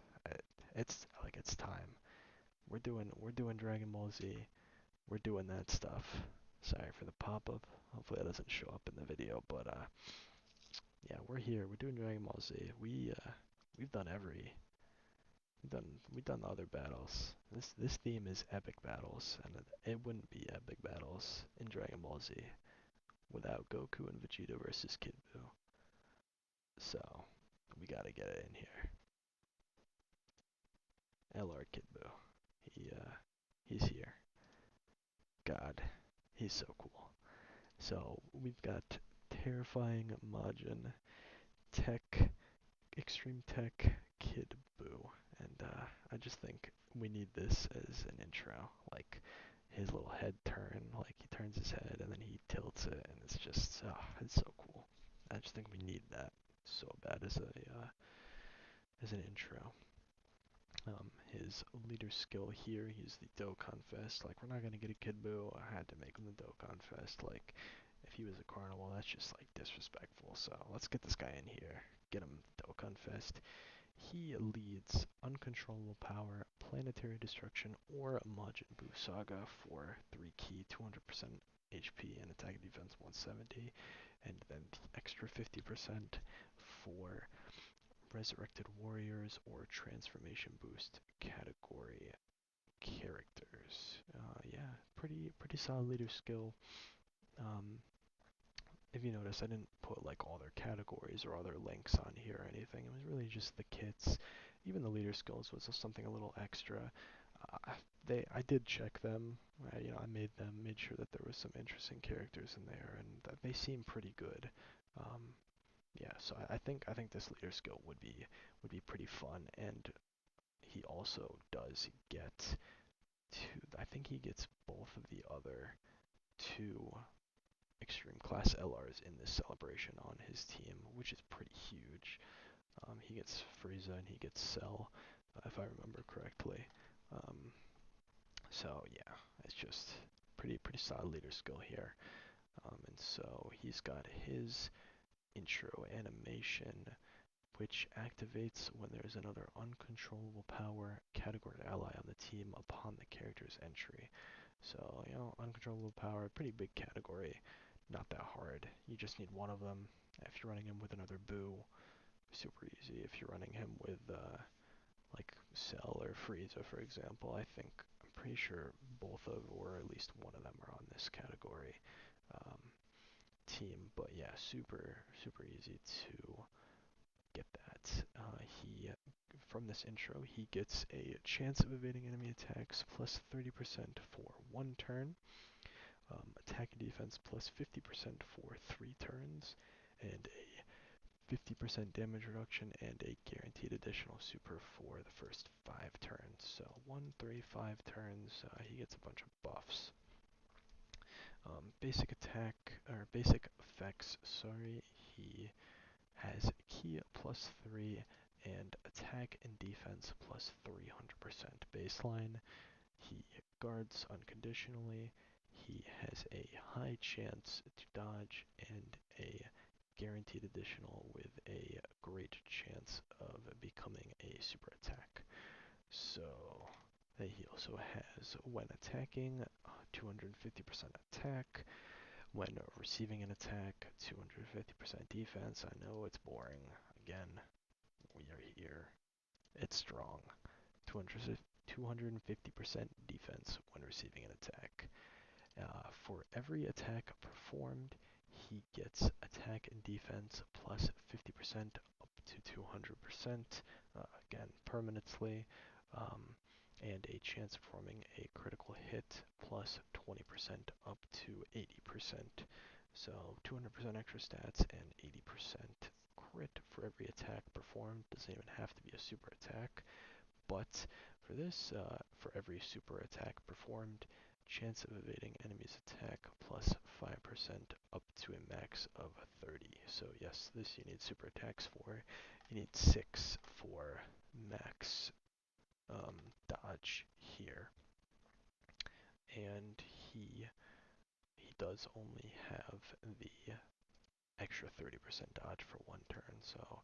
it's like it's time. We're doing Dragon Ball Z. We're doing that stuff. Sorry for the pop-up. Hopefully that doesn't show up in the video, but yeah, we're here. We're doing Dragon Ball Z. We've done we've done the other battles. This theme is epic battles, and it wouldn't be epic battles in Dragon Ball Z without Goku and Vegeta versus Kid Buu. So we gotta get it in here. LR Kid Buu. He's here. God, he's so cool. So we've got terrifying Majin, Tech, Extreme Tech, Kid Buu, and I just think we need this as an intro. Like his little head turn, like he turns his head and then he tilts it, and it's just, it's so cool. I just think we need that so bad as an intro. His leader skill here, he's the Dokkan Fest. Like, we're not gonna get a Kid Buu. I had to make him the Dokkan Fest. Like, if he was a carnival, that's just like disrespectful. So let's get this guy in here. Get him Dokkan Fest. He leads Uncontrollable Power, Planetary Destruction, or Majin Buu Saga for 3 key, 200% HP, and attack and defense 170, and then the extra 50% for Resurrected Warriors or Transformation Boost category characters. Yeah, pretty solid leader skill. Um, if you notice, I didn't put like all their categories or other links on here or anything. It was really just the kits. Even the leader skills was something a little extra. I did check them. I made sure that there was some interesting characters in there, and that they seem pretty good. Yeah, so I think this leader skill would be pretty fun, and he also does get I think he gets both of the other 2 extreme class LRs in this celebration on his team, which is pretty huge. He gets Frieza and he gets Cell, if I remember correctly. Um, so yeah, it's just pretty solid leader skill here. And so he's got his intro animation, which activates when there's another uncontrollable power category ally on the team upon the character's entry. So, uncontrollable power, pretty big category, not that hard. You just need one of them. If you're running him with another Buu, super easy. If you're running him with, like, Cell or Frieza, for example, I'm pretty sure both of, or at least one of them are on this category team. But yeah, super easy to get that. From this intro, he gets a chance of evading enemy attacks plus 30% for 1 turn, attack and defense plus 50% for 3 turns, and a 50% damage reduction and a guaranteed additional super for the first 5 turns. So 1, 3, 5 turns, he gets a bunch of buffs. Basic attack, or basic effects, sorry, he has ki +3 and attack and defense +300% baseline. He guards unconditionally. He has a high chance to dodge and a guaranteed additional with a great chance of becoming a super attack. So he also has, when attacking, 250% attack. When receiving an attack, 250% defense. I know it's boring. Again, we are here. It's strong. 250% defense when receiving an attack. For every attack performed, he gets attack and defense plus 50% up to 200%, again, permanently, and a chance of forming a critical hit plus 20% up to 80%. So 200% extra stats and 80% crit for every attack performed. Doesn't even have to be a super attack. But for this, for every super attack performed, chance of evading enemy's attack plus 5% up to a max of 30. So yes, this you need super attacks for. You need 6 for max dodge here. And he does only have the extra 30% dodge for one turn. So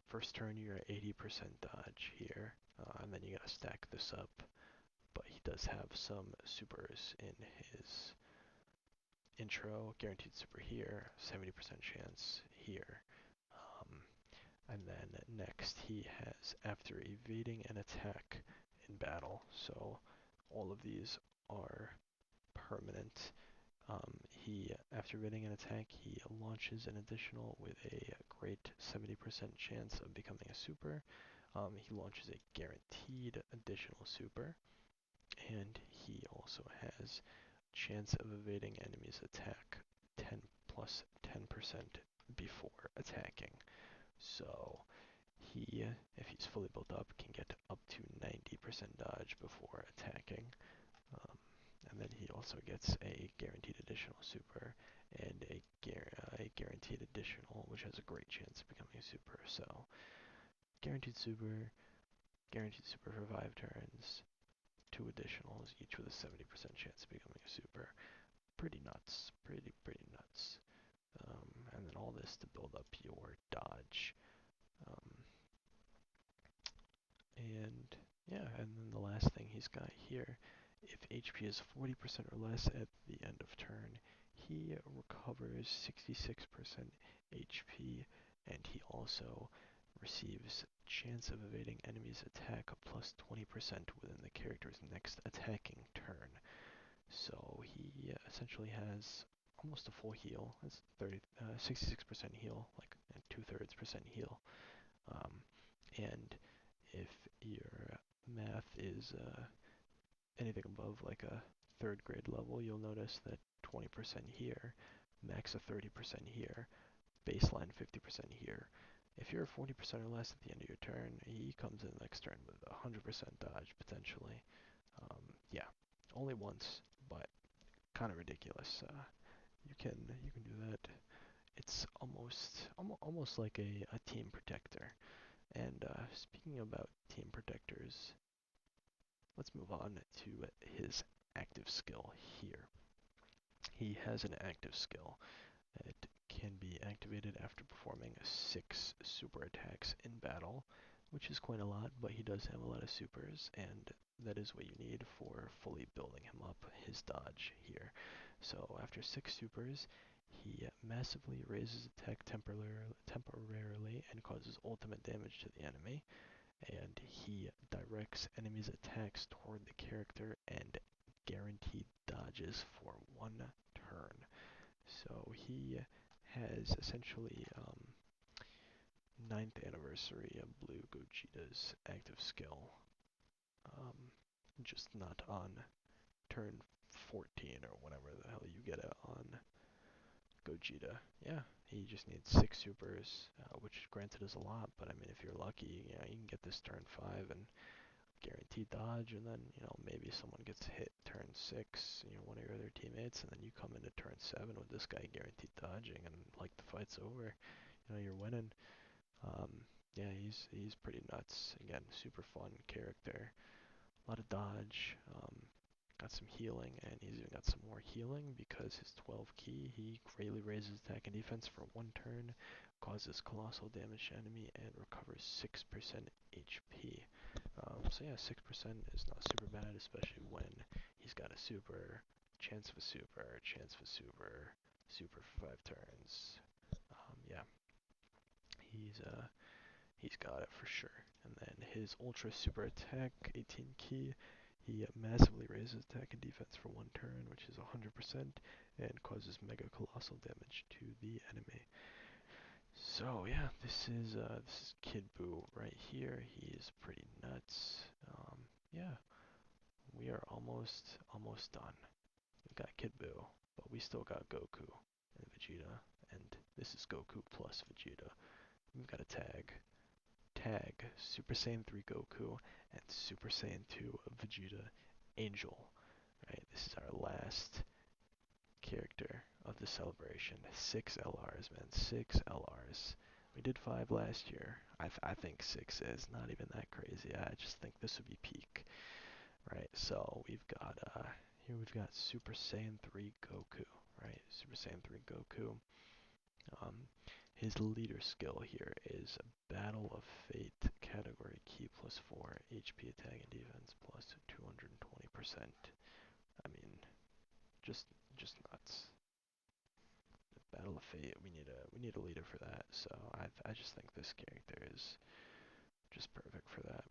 first turn you're at 80% dodge here, and then you gotta stack this up. But he does have some supers in his intro, guaranteed super here, 70% chance here. And then next he has after evading an attack in battle, so all of these are permanent. After evading an attack, he launches an additional with a great 70% chance of becoming a super. He launches a guaranteed additional super, and he also has chance of evading enemy's attack 10 plus 10% before attacking. So he, if he's fully built up, can get up to 90% dodge before attacking. And then he also gets a guaranteed additional super and a guaranteed additional, which has a great chance of becoming a super. So guaranteed super for 5 turns, 2 additionals, each with a 70% chance of becoming a super. Pretty nuts, pretty nuts. And then all this to build up your dodge. And yeah, and then the last thing he's got here, if HP is 40% or less at the end of turn, he recovers 66% HP, and he also receives chance of evading enemy's attack plus 20% within the character's next attacking turn. So he essentially has almost a full heal. It's 66% heal, like 2/3% heal. And if your math is anything above like a 3rd grade level, you'll notice that 20% here, max of 30% here, baseline 50% here. If you're 40% or less at the end of your turn, he comes in next turn with 100% dodge potentially. Yeah, only once, but kind of ridiculous. You can do that. It's almost like a team protector. And speaking about team protectors, let's move on to his active skill here. He has an active skill that can be activated after performing 6 super attacks in battle, which is quite a lot, but he does have a lot of supers, and that is what you need for fully building him up, his dodge here. So after 6 supers, he massively raises attack temporarily and causes ultimate damage to the enemy, and he directs enemies' attacks toward the character and guaranteed dodges for 1 turn. So he has essentially 9th anniversary of Blue Gogeta's active skill, just not on turn 14 or whatever the hell you get it on Gogeta. Yeah, he just needs 6 supers, which granted is a lot, but I mean if you're lucky, yeah, you can get this turn 5 and guaranteed guaranteed dodge, and then maybe someone gets hit turn 6, one of your other teammates, and then you come into turn 7 with this guy guaranteed dodging, and like the fight's over, you're winning. Yeah, he's pretty nuts. Again, super fun character, a lot of dodge. Got some healing, and he's even got some more healing because his 12 key, he greatly raises attack and defense for 1 turn, causes colossal damage to enemy, and recovers 6% HP. So yeah, 6% is not super bad, especially when he's got a super, chance of a super, chance of a super, super for 5 turns. Yeah, he's got it for sure. And then his ultra super attack, 18 key, he massively raises attack and defense for 1 turn, which is 100%, and causes mega colossal damage to the enemy. So yeah, this is Kid Buu right here. He is pretty nuts. Yeah, we are almost done. We've got Kid Buu, but we still got Goku and Vegeta, and this is Goku plus Vegeta. We've got a tag Super Saiyan 3 Goku and Super Saiyan 2 Vegeta Angel. Right, this is our last character of the celebration. 6 LRs, man, 6 LRs. We did 5 last year. I think 6 is not even that crazy. I just think this would be peak. Right, so we've got Super Saiyan 3 Goku. Right, Super Saiyan 3 Goku. Um, his leader skill here is Battle of Fate, category key plus 4, HP attack and defense plus 220%. I mean, just nuts. Battle of Fate, we need a leader for that. So I just think this character is just perfect for that.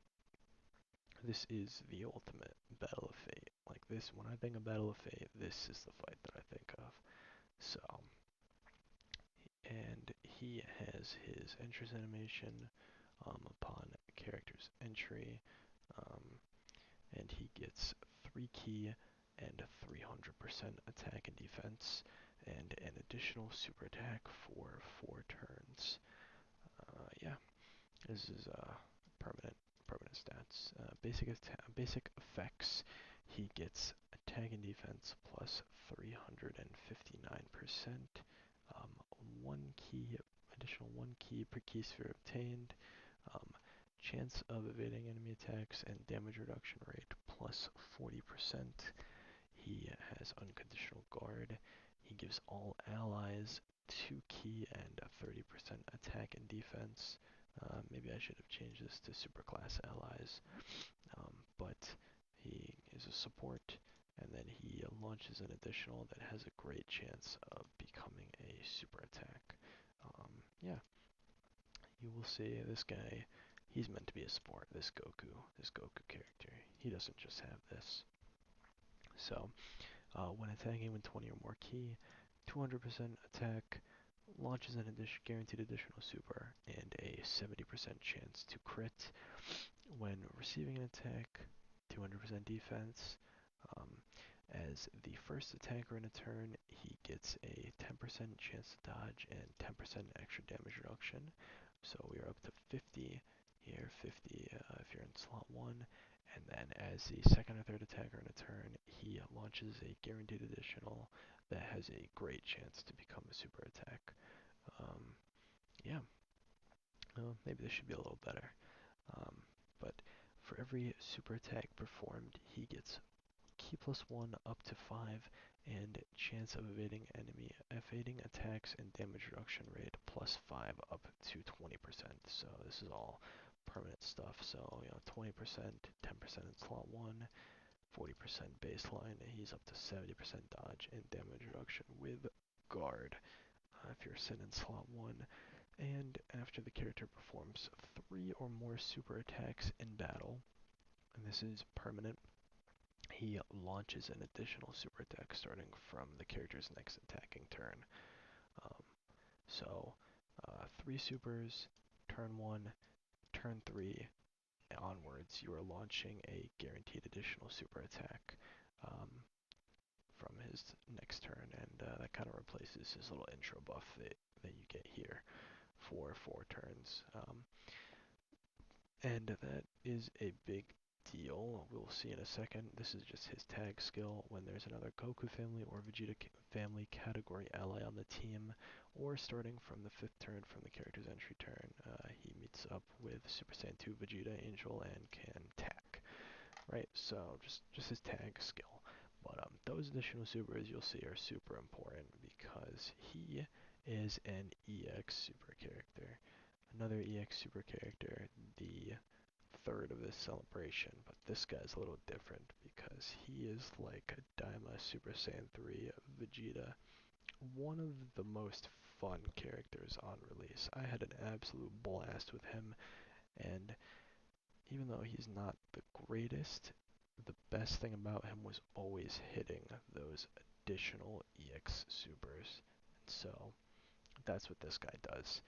This is the ultimate Battle of Fate. Like this, when I think of Battle of Fate, this is the fight that I think of. So, and he has his entrance animation upon character's entry, um, and he gets 3 key and 300% attack and defense, and an additional super attack for 4 turns. Yeah, this is permanent stats. Basic effects. He gets attack and defense plus 359%. Um, additional 1 key per key sphere obtained. Um, chance of evading enemy attacks and damage reduction rate plus 40%. He has unconditional guard. He gives all allies 2 key and 30% attack and defense. Maybe I should have changed this to superclass allies, but he is a support, and then he launches an additional that has a great chance of becoming a super attack. Yeah, you will see this guy, he's meant to be a support, this Goku character. He doesn't just have this. So, when attacking with 20 or more key, 200% attack, launches an guaranteed additional super, and a 70% chance to crit. When receiving an attack, 200% defense. Um, as the first attacker in a turn, he gets a 10% chance to dodge and 10% extra damage reduction. So we are up to 50 here, 50 if you're in slot 1. And then as the second or third attacker in a turn, he launches a guaranteed additional that has a great chance to become a super attack. Yeah, maybe this should be a little better. But for every super attack performed, he gets key plus 1 up to 5, and chance of evading attacks and damage reduction rate plus 5 up to 20%. So this is all permanent stuff. So 20%, 10% in slot 1, 40% baseline. He's up to 70% dodge and damage reduction with guard. If you're sitting in slot 1, and after the character performs 3 or more super attacks in battle, and this is permanent, he launches an additional super attack starting from the character's next attacking turn. Um, so, 3 supers, turn 1, turn 3, onwards, you are launching a guaranteed additional super attack from his next turn, and that kind of replaces his little intro buff that you get here for 4 turns. And that is a big deal. We'll see in a second. This is just his tag skill. When there's another Goku family or Vegeta family category ally on the team, or starting from the 5th turn from the character's entry turn, he meets up with Super Saiyan 2 Vegeta, Angel, and can tack. Right, so just his tag skill. But those additional supers you'll see are super important because he is an EX super character. Another EX super character, the third of this celebration, but this guy's a little different because he is like a Daima Super Saiyan 3 Vegeta. One of the most fun characters on release. I had an absolute blast with him, and even though he's not the greatest, the best thing about him was always hitting those additional EX supers. And so that's what this guy does.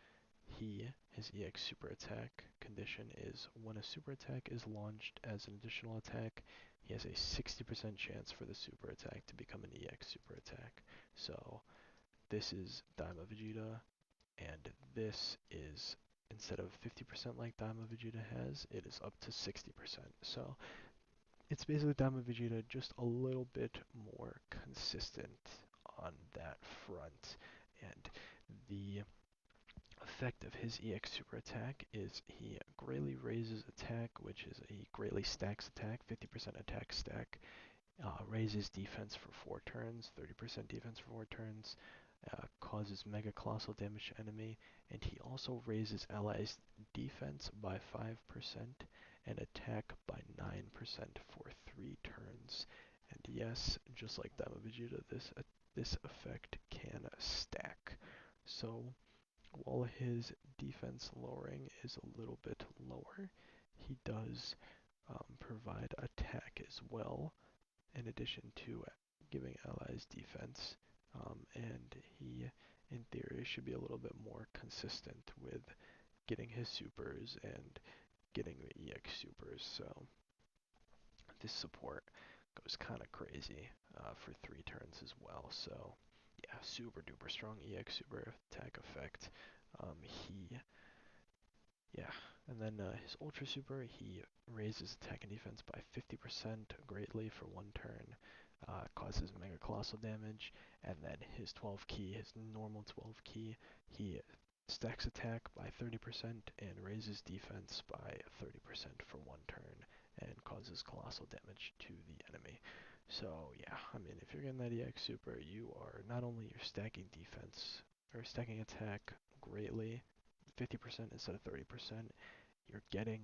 His EX super attack condition is when a super attack is launched as an additional attack, he has a 60% chance for the super attack to become an EX super attack. So this is Daima Vegeta, and this is, instead of 50% like Daima Vegeta has, it is up to 60%. So it's basically Daima Vegeta just a little bit more consistent on that front. And the effect of his EX super attack is he greatly raises attack, which is he greatly stacks attack, 50% attack stack, raises defense for 4 turns, 30% defense for 4 turns, causes mega colossal damage to enemy, and he also raises allies defense by 5% and attack by 9% for 3 turns. And yes, just like Dama Vegeta, this effect can stack. So while his defense lowering is a little bit lower, he does provide attack as well, in addition to giving allies defense. And he, in theory, should be a little bit more consistent with getting his supers and getting the EX supers. So this support goes kind of crazy for 3 turns as well. So yeah, super duper strong EX super attack effect. Yeah, and then his Ultra Super, he raises attack and defense by 50% greatly for 1 turn, causes Mega Colossal damage, and then his 12 key, his normal 12 key, he stacks attack by 30% and raises defense by 30% for 1 turn, and causes colossal damage to the enemy. So yeah, I mean, if you're getting that EX Super, you are not only you're stacking defense, or stacking attack greatly, 50% instead of 30%. You're getting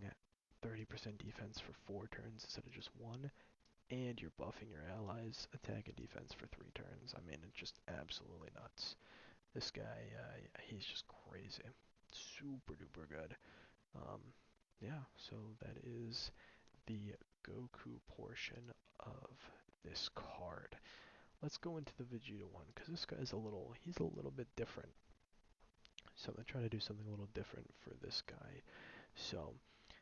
30% defense for 4 turns instead of just 1, and you're buffing your allies' attack and defense for 3 turns. I mean, it's just absolutely nuts. This guy, he's just crazy. Super duper good. Um, yeah, so that is the Goku portion of this card. Let's go into the Vegeta one, because this guy's he's a little bit different. So I'm going to try to do something a little different for this guy. So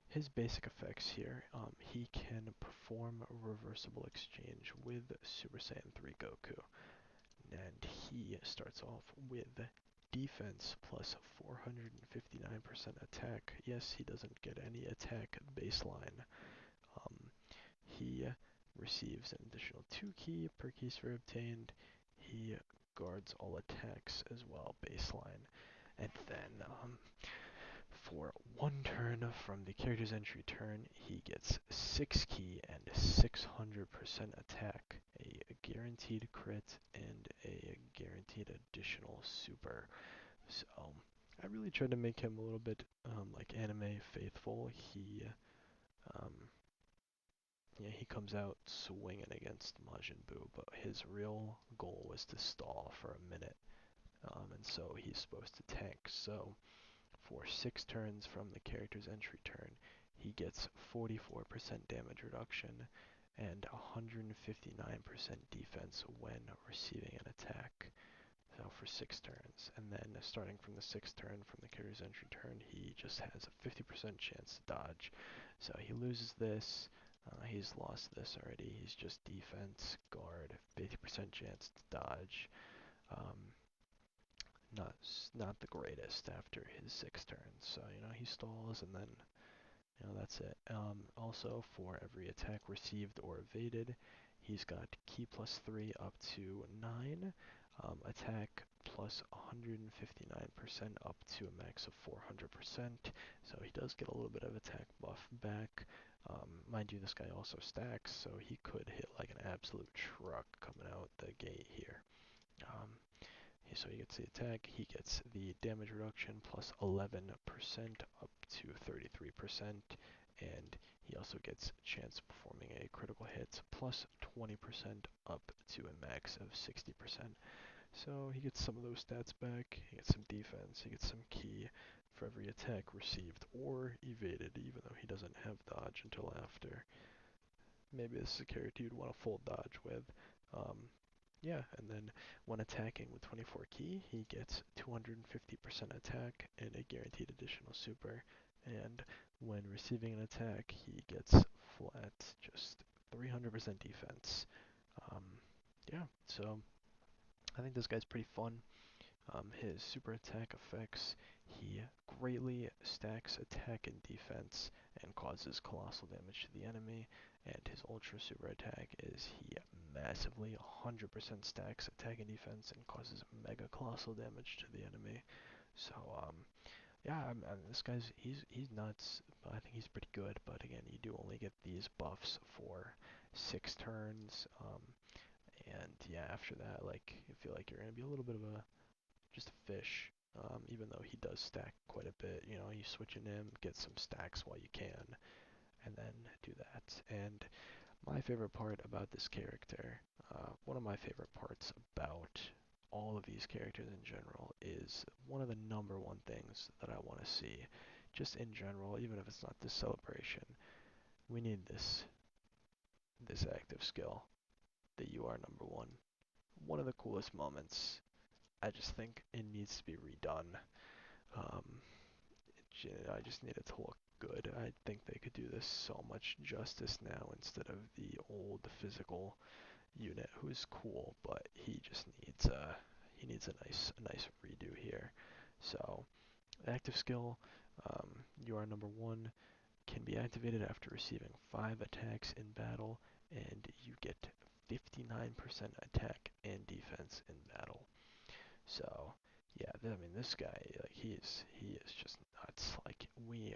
his basic effects here, he can perform a reversible exchange with Super Saiyan 3 Goku. And he starts off with defense plus 459% attack. Yes, he doesn't get any attack baseline. He receives an additional 2 key per key sphere obtained. He guards all attacks as well, baseline. And then for 1 turn from the character's entry turn, he gets 6 key and 600% attack, a guaranteed crit, and a guaranteed additional super. So I really tried to make him a little bit like anime faithful. Um, he comes out swinging against Majin Buu, but his real goal was to stall for a minute, and so he's supposed to tank. So for 6 turns from the character's entry turn, he gets 44% damage reduction and 159% defense when receiving an attack. So for 6 turns, and then starting from the 6th turn from the character's entry turn, he just has a 50% chance to dodge. So he loses this. He's lost this already. He's just defense, guard, 50% chance to dodge. Um, not the greatest after his 6 turns. So he stalls, and then That's it. Also, for every attack received or evaded, he's got key plus 3 up to 9, attack plus 159% up to a max of 400%, so he does get a little bit of attack buff back. Mind you, this guy also stacks, so he could hit like an absolute truck coming out the gate here. So he gets the attack, he gets the damage reduction plus 11% up to 33%, and he also gets chance of performing a critical hit plus 20% up to a max of 60%. So he gets some of those stats back, he gets some defense, he gets some ki for every attack received or evaded, even though he doesn't have dodge until after. Maybe this is a character you'd want to full dodge with. Yeah, and then when attacking with 24 ki, he gets 250% attack and a guaranteed additional super. And when receiving an attack, he gets flat just 300% defense. Yeah, so I think this guy's pretty fun. His super attack effects, he greatly stacks attack and defense and causes colossal damage to the enemy. And his ultra super attack is he massively 100% stacks attack and defense and causes mega colossal damage to the enemy. So yeah, this guy's he's nuts, but I think he's pretty good. But again, you do only get these buffs for 6 turns. And yeah, after that, like I feel like you're gonna be a little bit of a just a fish. Even though he does stack quite a bit, you switch in him, get some stacks while you can, and then do that. And my favorite part about this character, one of my favorite parts about all of these characters in general, is one of the number one things that I want to see, just in general, even if it's not this celebration. We need this active skill, that you are number one. One of the coolest moments. I just think it needs to be redone. Um, I just need it to look good. I think they could do this so much justice now instead of the old physical unit who's cool, but he needs a nice redo here. So active skill, you are number one, can be activated after receiving 5 attacks in battle, and you get 59% attack and defense in battle. So yeah, this guy, like he is just nuts. Like we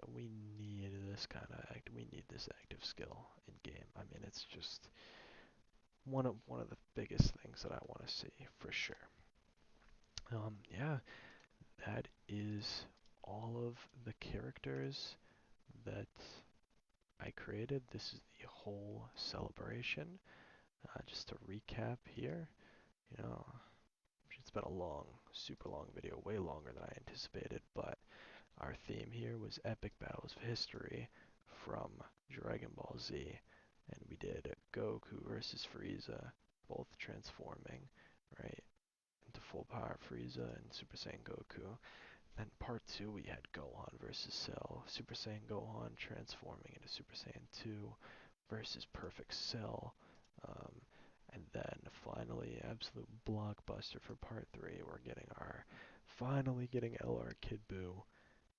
need this kind of we need this active skill in game. It's just one of the biggest things that I want to see for sure. Yeah, that is all of the characters that I created. This is the whole celebration. Just to recap here, you know, it's been a long, super long video, way longer than I anticipated, but our theme here was epic battles of history from Dragon Ball Z, and we did Goku versus Frieza, both transforming, right, into full power Frieza and Super Saiyan Goku. Then part 2 we had Gohan versus Cell, Super Saiyan Gohan transforming into Super Saiyan 2 versus Perfect Cell. Um, and then finally, absolute blockbuster for part 3, we're finally getting LR Kid Buu,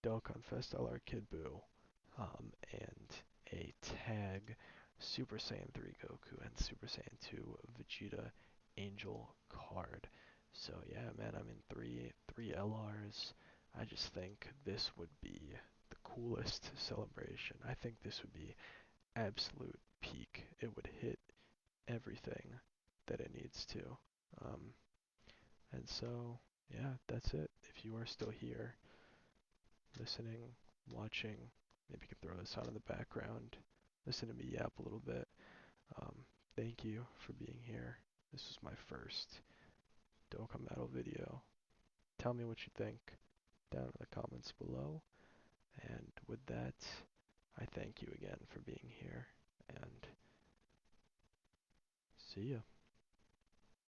Dokkan Fest LR Kid Buu, and a tag Super Saiyan 3 Goku and Super Saiyan 2 Vegeta Angel card. So yeah, man, three LRs. I just think this would be the coolest celebration. I think this would be absolute peak. It would hit everything that it needs to. Um, and so, yeah, that's it. If you are still here, listening, watching, maybe you can throw this on in the background, listen to me yap a little bit. Um, Thank you for being here. This was my first Dokkan Battle video. Tell me what you think down in the comments below. And with that, I thank you again for being here, and see ya.